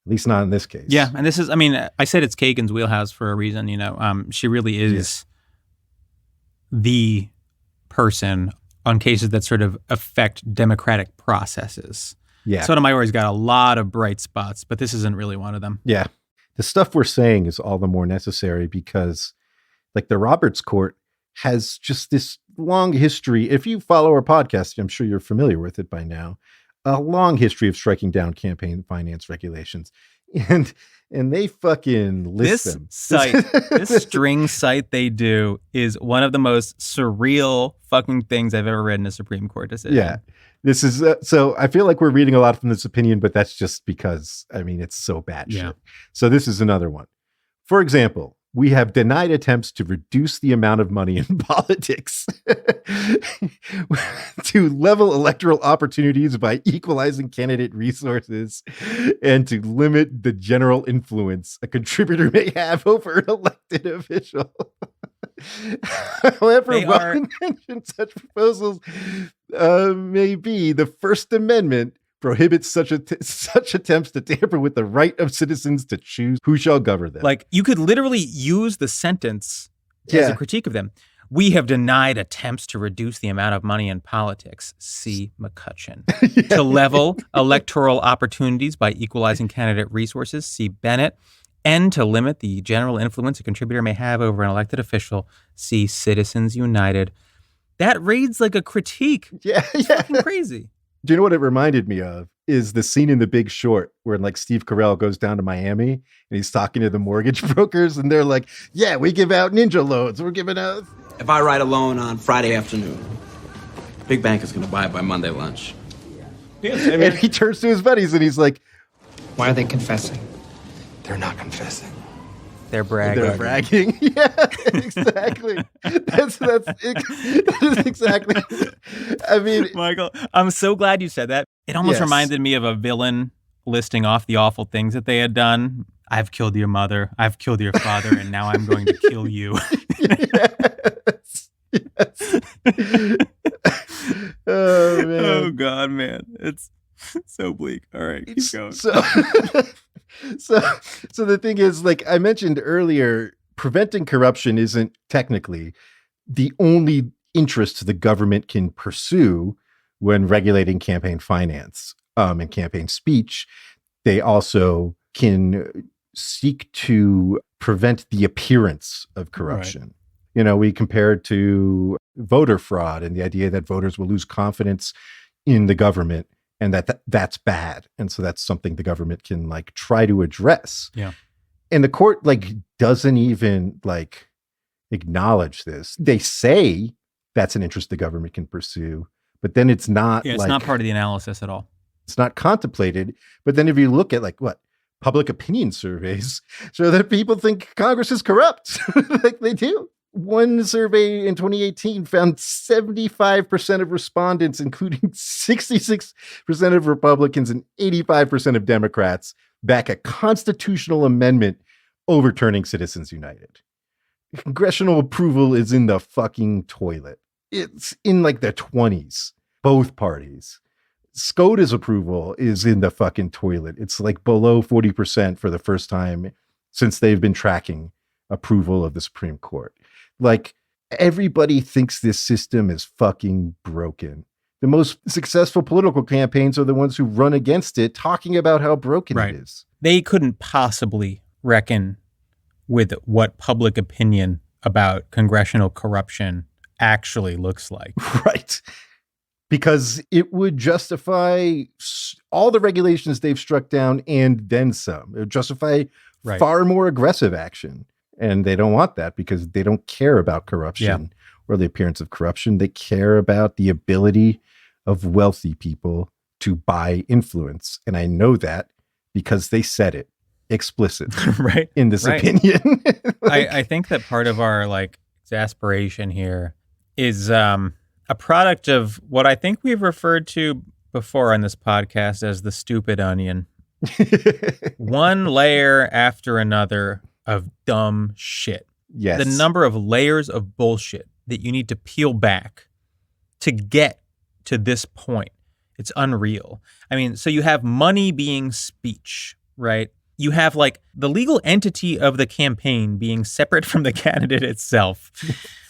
At least not in this case. Yeah. And this is, I mean, I said it's Kagan's wheelhouse for a reason, you know. She really is the person on cases that sort of affect democratic processes. Yeah. Sotomayor's got a lot of bright spots, but this isn't really one of them. Yeah. The stuff we're saying is all the more necessary because like the Roberts Court has just this long history. If you follow our podcast, I'm sure you're familiar with it by now. A long history of striking down campaign finance regulations. And they fucking list This them. site, this string site they do is one of the most surreal fucking things I've ever read in a Supreme Court decision. Yeah. This is so I feel like we're reading a lot from this opinion, but that's just because, I mean, it's so bad shit. So this is another one. For example, we have denied attempts to reduce the amount of money in politics to level electoral opportunities by equalizing candidate resources and to limit the general influence a contributor may have over an elected official. However, well-intentioned such proposals may be, the First Amendment prohibits such attempts to tamper with the right of citizens to choose who shall govern them. Like, you could literally use the sentence as a critique of them. We have denied attempts to reduce the amount of money in politics. See McCutcheon. To level electoral opportunities by equalizing candidate resources. See Bennett. And to limit the general influence a contributor may have over an elected official. See Citizens United. That reads like a critique. It's fucking crazy. Do you know what it reminded me of? Is the scene in The Big Short where like Steve Carell goes down to Miami and he's talking to the mortgage brokers and they're like, yeah, we give out ninja loans. We're giving out. If I write a loan on Friday afternoon, big bank is going to buy it by Monday lunch. Yes, I mean, and he turns to his buddies and he's like, why are they confessing? They're not confessing. They're bragging. They're bragging. Yeah, exactly. That is exactly. I mean, Michael, I'm so glad you said that. It almost reminded me of a villain listing off the awful things that they had done. I've killed your mother. I've killed your father. And now I'm going to kill you. Yes. Oh, man. Oh, God, man. It's so bleak. All right, keep going. So the thing is, like I mentioned earlier, preventing corruption isn't technically the only interest the government can pursue when regulating campaign finance and campaign speech. They also can seek to prevent the appearance of corruption. Right. You know, we compare it to voter fraud and the idea that voters will lose confidence in the government. And that's bad. And so that's something the government can like try to address. Yeah. And the court like doesn't even like acknowledge this. They say that's an interest the government can pursue, but then it's not. Yeah, it's not part of the analysis at all. It's not contemplated. But then if you look at like what public opinion surveys show that people think Congress is corrupt, like they do. One survey in 2018 found 75% of respondents, including 66% of Republicans and 85% of Democrats, back a constitutional amendment overturning Citizens United. Congressional approval is in the fucking toilet. It's in like the 20s, both parties. SCOTUS approval is in the fucking toilet. It's like below 40% for the first time since they've been tracking approval of the Supreme Court. Like, everybody thinks this system is fucking broken. The most successful political campaigns are the ones who run against it, talking about how broken it is. They couldn't possibly reckon with what public opinion about congressional corruption actually looks like. Right. Because it would justify all the regulations they've struck down and then some. It would justify far more aggressive action. And they don't want that because they don't care about corruption or the appearance of corruption. They care about the ability of wealthy people to buy influence. And I know that because they said it explicitly in this opinion. I think that part of our like exasperation here is a product of what I think we've referred to before on this podcast as the stupid onion. One layer after another of dumb shit. Yes. The number of layers of bullshit that you need to peel back to get to this point. It's unreal. I mean, so you have money being speech, right? You have like the legal entity of the campaign being separate from the candidate itself.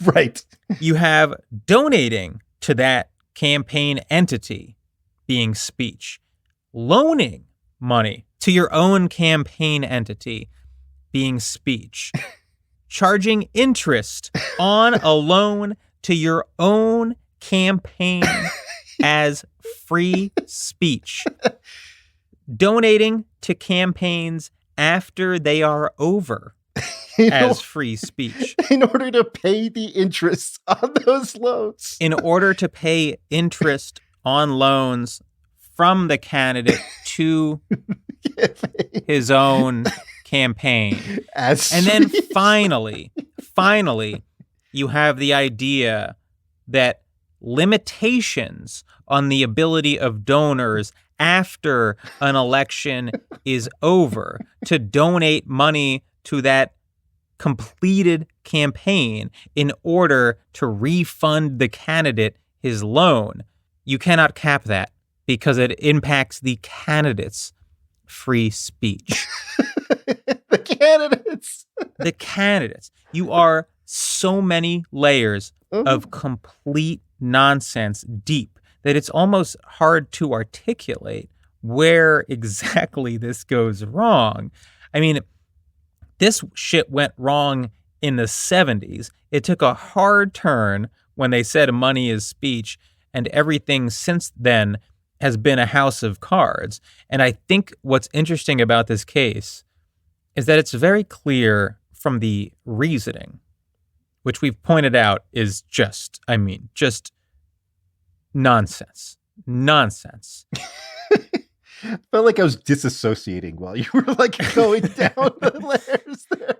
Right. You have donating to that campaign entity being speech. Loaning money to your own campaign entity being speech. Charging interest on a loan to your own campaign as free speech. donating to campaigns after they are over as free speech. In order to pay the interest on those loans. In order to pay interest on loans from the candidate to his own campaign. And then finally, you have the idea that limitations on the ability of donors after an election is over to donate money to that completed campaign in order to refund the candidate his loan. You cannot cap that because it impacts the candidate's free speech. The candidates. You are so many layers of complete nonsense deep that it's almost hard to articulate where exactly this goes wrong. I mean, this shit went wrong in the 70s. It took a hard turn when they said money is speech, and everything since then has been a house of cards. And I think what's interesting about this case is that it's very clear from the reasoning, which we've pointed out is just nonsense. Nonsense. I felt like I was disassociating while you were like going down the layers there.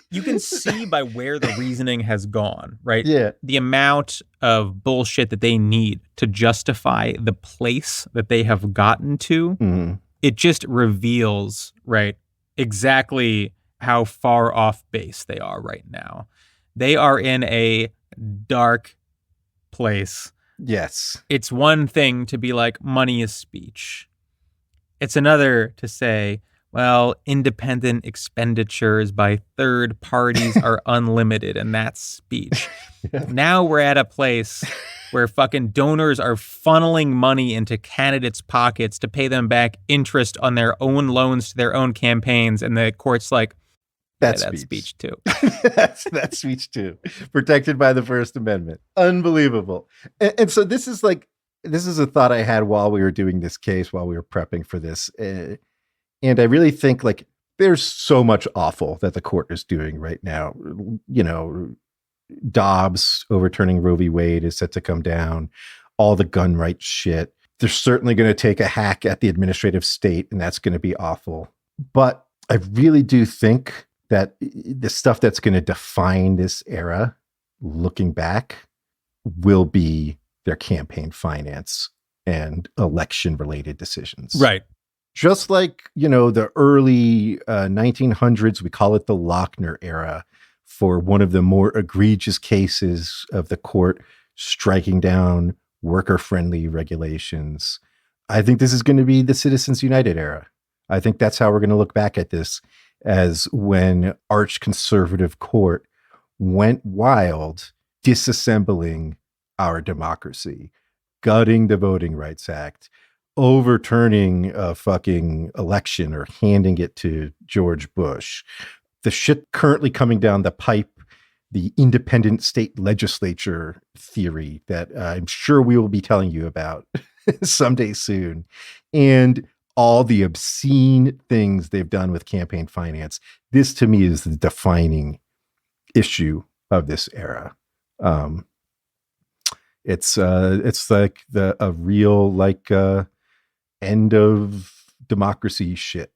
You can see by where the reasoning has gone, right? Yeah. The amount of bullshit that they need to justify the place that they have gotten to, it just reveals, right, exactly how far off base they are right now. They are in a dark place. Yes. It's one thing to be like, money is speech. It's another to say, well, independent expenditures by third parties are unlimited, and that's speech. Yeah. Now we're at a place where fucking donors are funneling money into candidates' pockets to pay them back interest on their own loans to their own campaigns, and the court's like, that's speech too. that's speech too. Protected by the First Amendment. Unbelievable. And so this is a thought I had while we were doing this case, while we were prepping for this. And I really think like there's so much awful that the court is doing right now. You know, Dobbs overturning Roe v. Wade is set to come down. All the gun rights shit. They're certainly going to take a hack at the administrative state, and that's going to be awful. But I really do think that the stuff that's going to define this era, looking back, will be their campaign finance and election-related decisions. Right. Just like, you know, the early 1900s, we call it the Lochner era, for one of the more egregious cases of the court striking down worker-friendly regulations. I think this is going to be the Citizens United era. I think that's how we're going to look back at this, as when arch conservative court went wild, disassembling our democracy, gutting the Voting Rights Act, overturning a fucking election or handing it to George Bush. The shit currently coming down the pipe, the independent state legislature theory that I'm sure we will be telling you about someday soon. And all the obscene things they've done with campaign finance. This to me is the defining issue of this era. It's like a real end of democracy shit.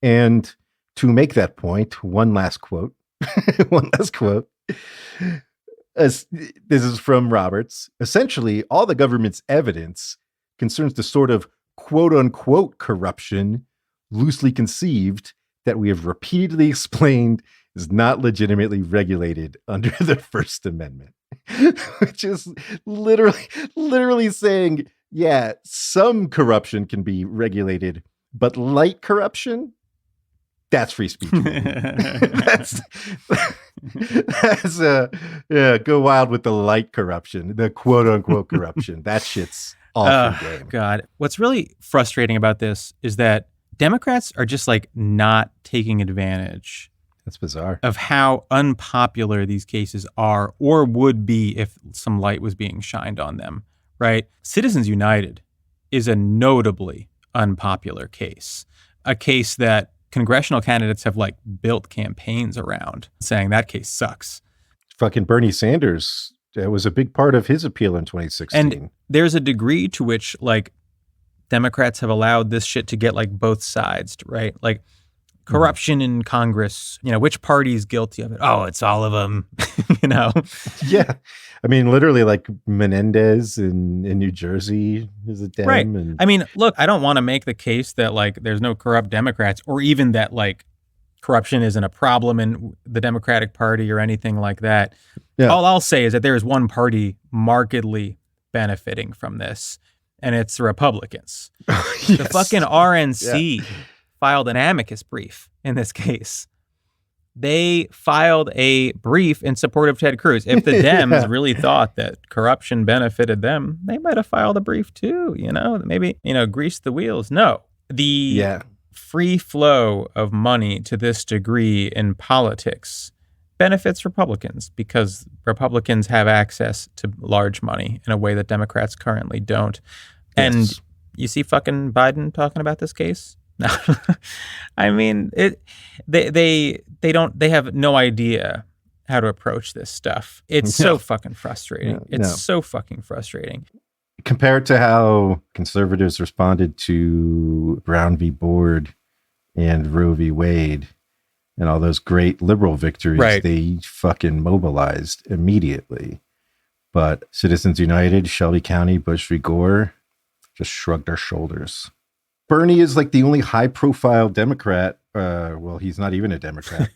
And to make that point, one last quote. As this is from Roberts. Essentially, all the government's evidence concerns the sort of quote unquote corruption loosely conceived that we have repeatedly explained is not legitimately regulated under the First Amendment, which is literally saying, yeah, some corruption can be regulated, but light corruption, that's free speech. that's go wild with the light corruption, the quote unquote corruption. That shit's off the game. God, what's really frustrating about this is that Democrats are just like not taking advantage. That's bizarre. Of how unpopular these cases are, or would be if some light was being shined on them, right? Citizens United is a notably unpopular case, a case that congressional candidates have like built campaigns around saying that case sucks. Fucking Bernie Sanders, that was a big part of his appeal in 2016. And there's a degree to which like Democrats have allowed this shit to get like both sides, right? Like corruption in Congress, which party is guilty of it? Oh, it's all of them, Yeah. I mean, literally like Menendez in New Jersey is a Dem. Right. And I mean, look, I don't want to make the case that like there's no corrupt Democrats or even that like corruption isn't a problem in the Democratic Party or anything like that. Yeah. All I'll say is that there is one party markedly benefiting from this, and it's the Republicans. Yes. The fucking RNC filed an amicus brief in this case. They filed a brief in support of Ted Cruz. If the Dems really thought that corruption benefited them, they might have filed a brief too, maybe, grease the wheels. No. The free flow of money to this degree in politics benefits Republicans because Republicans have access to large money in a way that Democrats currently don't. Yes. And you see fucking Biden talking about this case? No. I mean, they have no idea how to approach this stuff. It's so fucking frustrating. So fucking frustrating. Compared to how conservatives responded to Brown v. Board and Roe v. Wade and all those great liberal victories, they fucking mobilized immediately. But Citizens United, Shelby County, Bush v. Gore just shrugged their shoulders. Bernie is like the only high-profile Democrat. Well, he's not even a Democrat,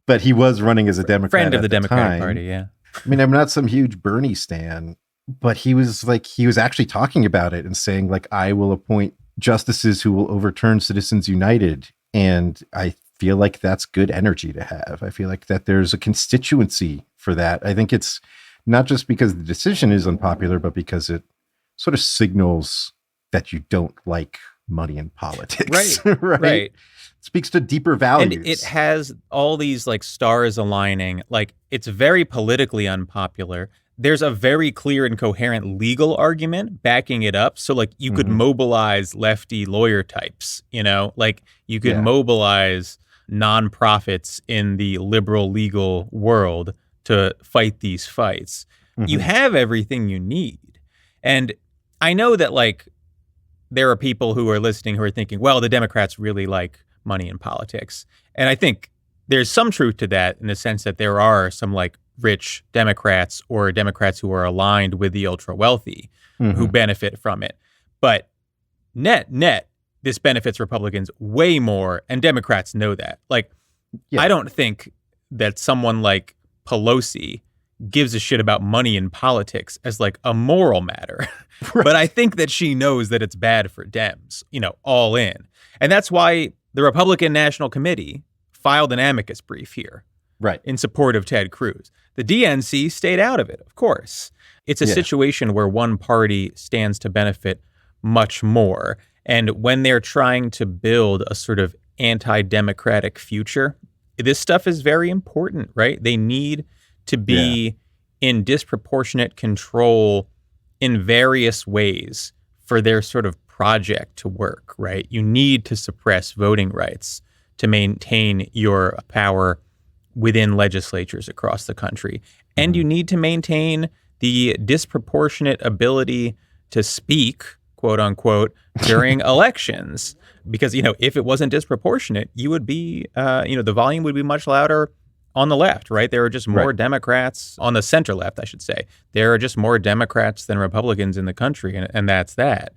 but he was running as a Democrat. Friend of the Democratic time. Party, yeah. I mean, I'm not some huge Bernie stan, but he was actually talking about it and saying like, I will appoint justices who will overturn Citizens United. And I feel like that's good energy to have. I feel like that there's a constituency for that. I think it's not just because the decision is unpopular, but because it sort of signals that you don't like money in politics. Right. It speaks to deeper values. And it has all these like stars aligning. Like it's very politically unpopular. There's a very clear and coherent legal argument backing it up. So like you could mobilize lefty lawyer types, like you could mobilize nonprofits in the liberal legal world to fight these fights. You have everything you need. And I know that like there are people who are listening who are thinking, well, the Democrats really like money in politics. And I think there's some truth to that in the sense that there are some like rich Democrats or Democrats who are aligned with the ultra wealthy who benefit from it. But net, this benefits Republicans way more. And Democrats know that. Like, I don't think that someone like Pelosi gives a shit about money in politics as like a moral matter. But I think that she knows that it's bad for Dems, all in. And that's why the Republican National Committee filed an amicus brief here in support of Ted Cruz. The DNC stayed out of it, of course. It's a situation where one party stands to benefit much more. And when they're trying to build a sort of anti-democratic future, this stuff is very important, right? They need to be in disproportionate control in various ways for their sort of project to work, right? You need to suppress voting rights to maintain your power within legislatures across the country. And you need to maintain the disproportionate ability to speak, quote unquote, during elections. Because, if it wasn't disproportionate, you would be, the volume would be much louder on the left, right? There are just more Democrats on the center left, I should say. There are just more Democrats than Republicans in the country, and that's that.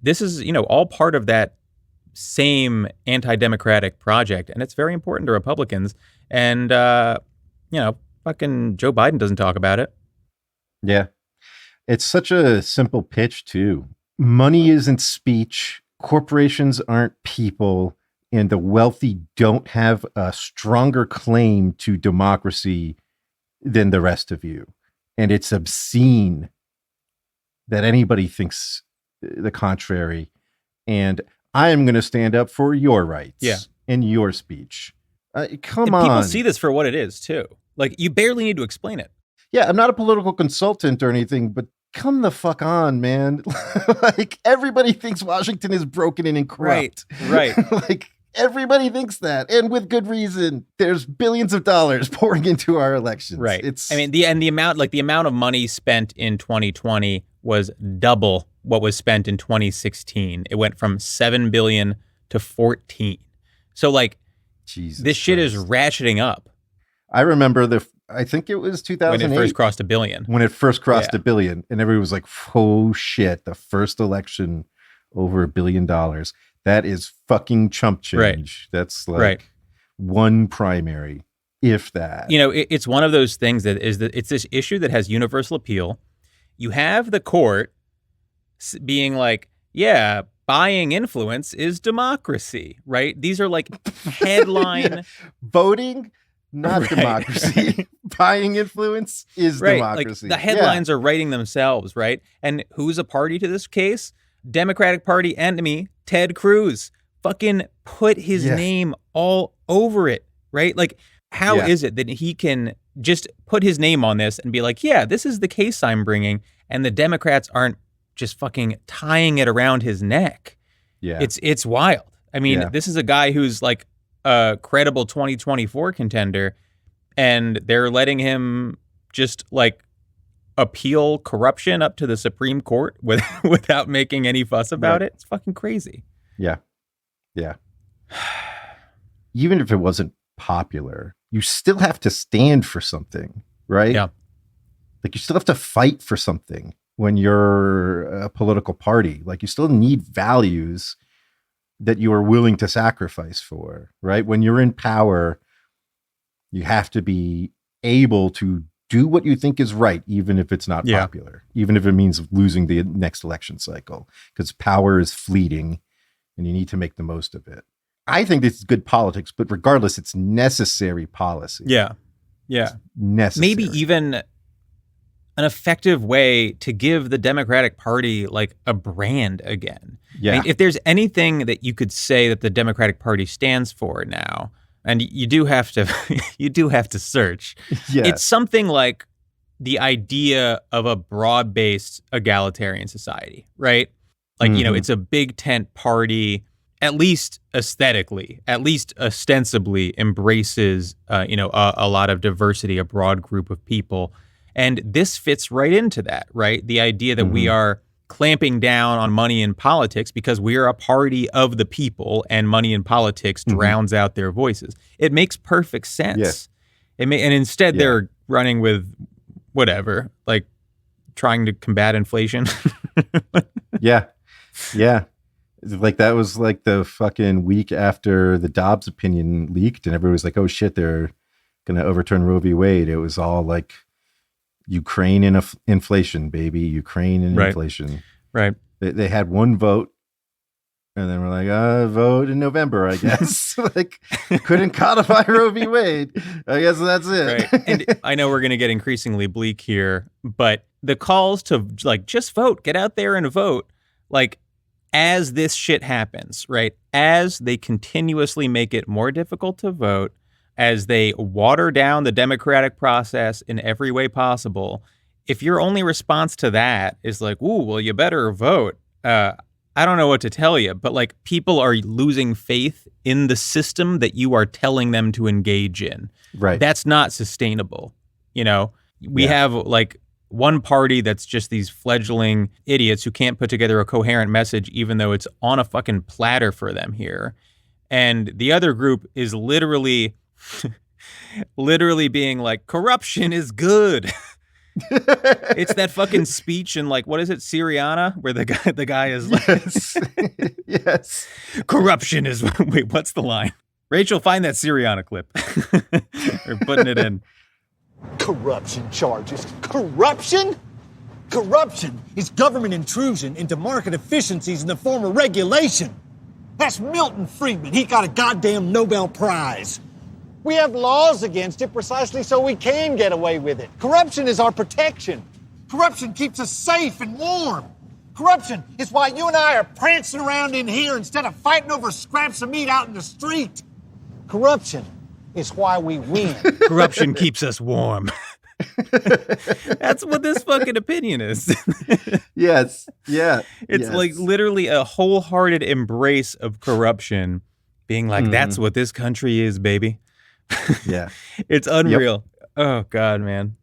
This is, all part of that same anti-democratic project, and it's very important to Republicans. And, fucking Joe Biden doesn't talk about it. Yeah. It's such a simple pitch, too. Money isn't speech. Corporations aren't people. And the wealthy don't have a stronger claim to democracy than the rest of you. And it's obscene that anybody thinks the contrary. And I am going to stand up for your rights in your speech. Come on. People see this for what it is, too. Like, you barely need to explain it. Yeah, I'm not a political consultant or anything, but come the fuck on, man. Like, everybody thinks Washington is broken and corrupt. Right. Like, everybody thinks that, and with good reason. There's billions of dollars pouring into our elections. Right. It's, I mean, the amount of money spent in 2020 was double what was spent in 2016. It went from 7 billion to 14. So like, Jesus this shit Christ. is ratcheting up. I remember I think it was 2008 when it first crossed a billion. When it first crossed $1 billion, and everybody was like, "Oh shit! The first election over $1 billion. That is fucking chump change. Right. That's like one primary, if that." You know, it's one of those things it's this issue that has universal appeal. You have the court being like, "Yeah, buying influence is democracy," right? These are like headline voting. Not democracy. Buying influence is democracy. Like the headlines are writing themselves, right? And who's a party to this case? Democratic Party enemy, Ted Cruz. Fucking put his name all over it, right? Like, how is it that he can just put his name on this and be like, yeah, this is the case I'm bringing, and the Democrats aren't just fucking tying it around his neck? Yeah. It's wild. I mean, this is a guy who's like a credible 2024 contender, and they're letting him just like appeal corruption up to the Supreme Court without making any fuss about it. It's fucking crazy. Yeah. Even if it wasn't popular, you still have to stand for something, right? Yeah. Like, you still have to fight for something when you're a political party. Like, you still need values that you are willing to sacrifice for, right? When you're in power, you have to be able to do what you think is right, even if it's not popular, even if it means losing the next election cycle, because power is fleeting and you need to make the most of it. I think this is good politics, but regardless, it's necessary policy. Yeah. It's necessary. Maybe even an effective way to give the Democratic Party like a brand again. Yeah. I mean, if there's anything that you could say that the Democratic Party stands for now, and you do have to search, it's something like the idea of a broad-based egalitarian society, right? Like, you know, it's a big tent party, at least aesthetically, at least ostensibly embraces, a lot of diversity, a broad group of people. And this fits right into that, right? The idea that we are clamping down on money in politics because we are a party of the people, and money in politics drowns out their voices. It makes perfect sense. And instead they're running with whatever, like trying to combat inflation. Yeah. Like, that was like the fucking week after the Dobbs opinion leaked, and everybody was like, oh shit, they're going to overturn Roe v. Wade. It was all like, Ukraine and inflation, baby. Ukraine and inflation. Right. They had one vote, and then we're like, vote in November, I guess. Like, couldn't codify Roe v. Wade. I guess that's it. Right. And I know we're going to get increasingly bleak here, but the calls to like, just vote, get out there and vote. Like, as this shit happens, right? As they continuously make it more difficult to vote, as they water down the democratic process in every way possible, if your only response to that is like, ooh, well, you better vote, I don't know what to tell you, but like, people are losing faith in the system that you are telling them to engage in. Right. That's not sustainable. You know, we have like one party that's just these fledgling idiots who can't put together a coherent message, even though it's on a fucking platter for them here. And the other group is literally being like, corruption is good. It's that fucking speech in, like, what is it, Syriana, where the guy is like, yes, corruption is, wait, what's the line? Rachel, find that Syriana clip. Or putting it in. Corruption charges. Corruption? Corruption is government intrusion into market efficiencies in the form of regulation. That's Milton Friedman. He got a goddamn Nobel Prize. We have laws against it precisely so we can get away with it. Corruption is our protection. Corruption keeps us safe and warm. Corruption is why you and I are prancing around in here instead of fighting over scraps of meat out in the street. Corruption is why we win. Corruption keeps us warm. That's what this fucking opinion is. Yes. Yeah. It's like literally a wholehearted embrace of corruption, being like, that's what this country is, baby. Yeah. It's unreal. Yep. Oh, God, man.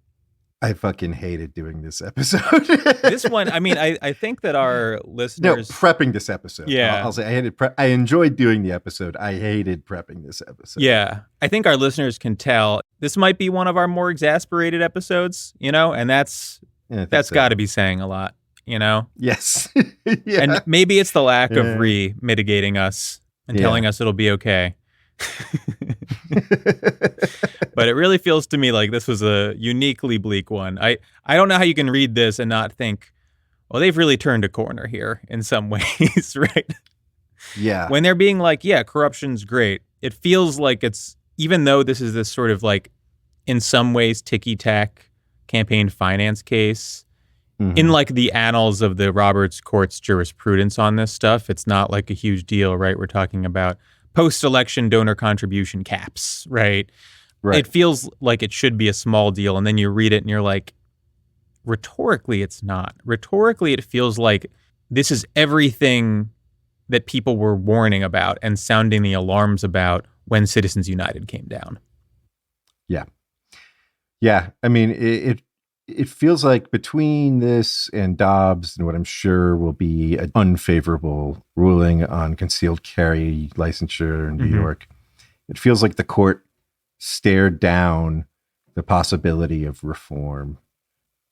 I fucking hated doing this episode. This one, I mean, I think that our listeners... No, prepping this episode. Yeah. I'll say I enjoyed doing the episode. I hated prepping this episode. Yeah. I think our listeners can tell this might be one of our more exasperated episodes, and that's got to be saying a lot, Yes. Yeah. And maybe it's the lack of mitigating us and telling us it'll be okay. But it really feels to me like this was a uniquely bleak one. I don't know how you can read this and not think, well, they've really turned a corner here in some ways, right? Yeah. When they're being like, yeah, corruption's great, it feels like it's, even though this is this sort of like, in some ways, ticky-tack campaign finance case, in like the annals of the Roberts Court's jurisprudence on this stuff, it's not like a huge deal, right? We're talking about post-election donor contribution caps, right? Right. It feels like it should be a small deal, and then you read it and you're like, rhetorically, it's not. Rhetorically, it feels like this is everything that people were warning about and sounding the alarms about when Citizens United came down. Yeah. Yeah. I mean, it feels like between this and Dobbs and what I'm sure will be an unfavorable ruling on concealed carry licensure in New York, it feels like the court stared down the possibility of reform,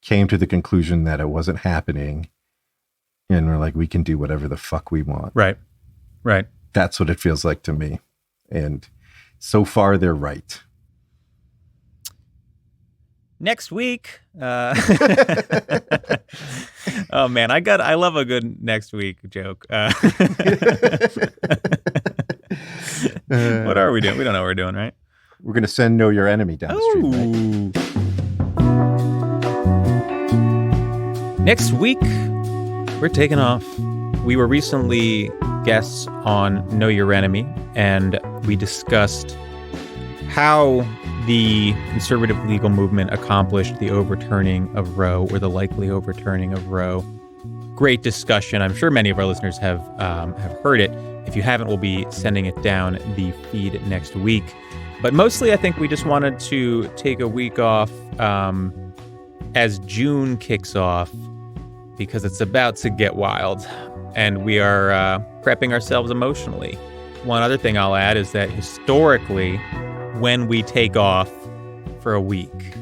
came to the conclusion that it wasn't happening, and we're like, we can do whatever the fuck we want. Right. Right. That's what it feels like to me. And so far, they're right. Next week. Oh man, I love a good next week joke. What are we doing? We don't know what we're doing, right? We're going to send Know Your Enemy down the street, right? Next week, we're taking off. We were recently guests on Know Your Enemy, and we discussed how the conservative legal movement accomplished the overturning of Roe, or the likely overturning of Roe. Great discussion. I'm sure many of our listeners have heard it. If you haven't, we'll be sending it down the feed next week. But mostly, I think we just wanted to take a week off as June kicks off, because it's about to get wild, and we are prepping ourselves emotionally. One other thing I'll add is that historically, when we take off for a week,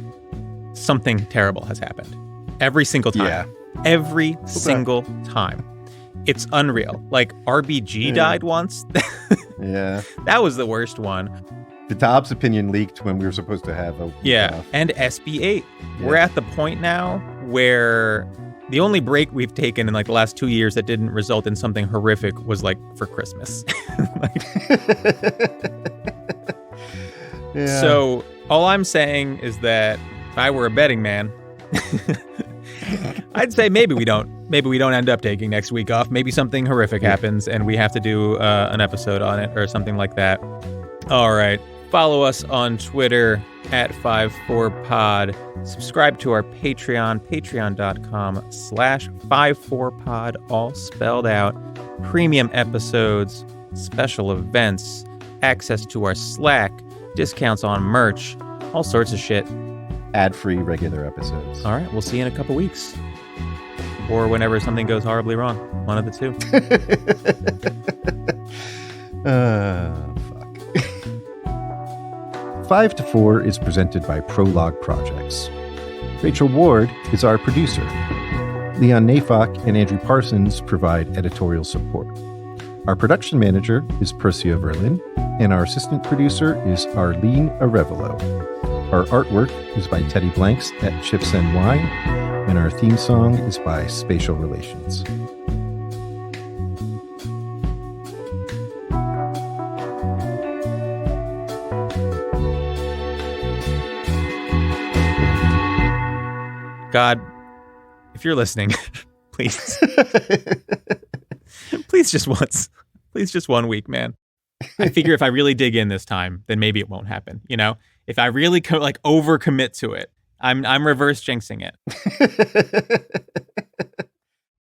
something terrible has happened. Every single time. Yeah. Every single time. It's unreal. Like RBG died once. Yeah. That was the worst one. The Dobbs opinion leaked when we were supposed to have a week off. And SB 8. Yeah. We're at the point now where the only break we've taken in like the last 2 years that didn't result in something horrific was like for Christmas. Yeah. So all I'm saying is that if I were a betting man, I'd say maybe we don't end up taking next week off. Maybe something horrific happens and we have to do an episode on it or something like that. All right. Follow us on Twitter at 54pod. Subscribe to our Patreon, patreon.com/54pod, all spelled out. Premium episodes, special events, access to our Slack, discounts on merch, all sorts of shit. Ad-free regular episodes. All right, we'll see you in a couple weeks. Or whenever something goes horribly wrong. One of the two. Fuck. 5 to 4 is presented by Prologue Projects. Rachel Ward is our producer. Leon Nafok and Andrew Parsons provide editorial support. Our production manager is Persia Verlin, and our assistant producer is Arlene Arevalo. Our artwork is by Teddy Blanks at Chips NY, and our theme song is by Spatial Relations. God, if you're listening, please. Please just once. Please just 1 week, man. I figure if I really dig in this time, then maybe it won't happen. You know, if I really overcommit to it, I'm reverse jinxing it.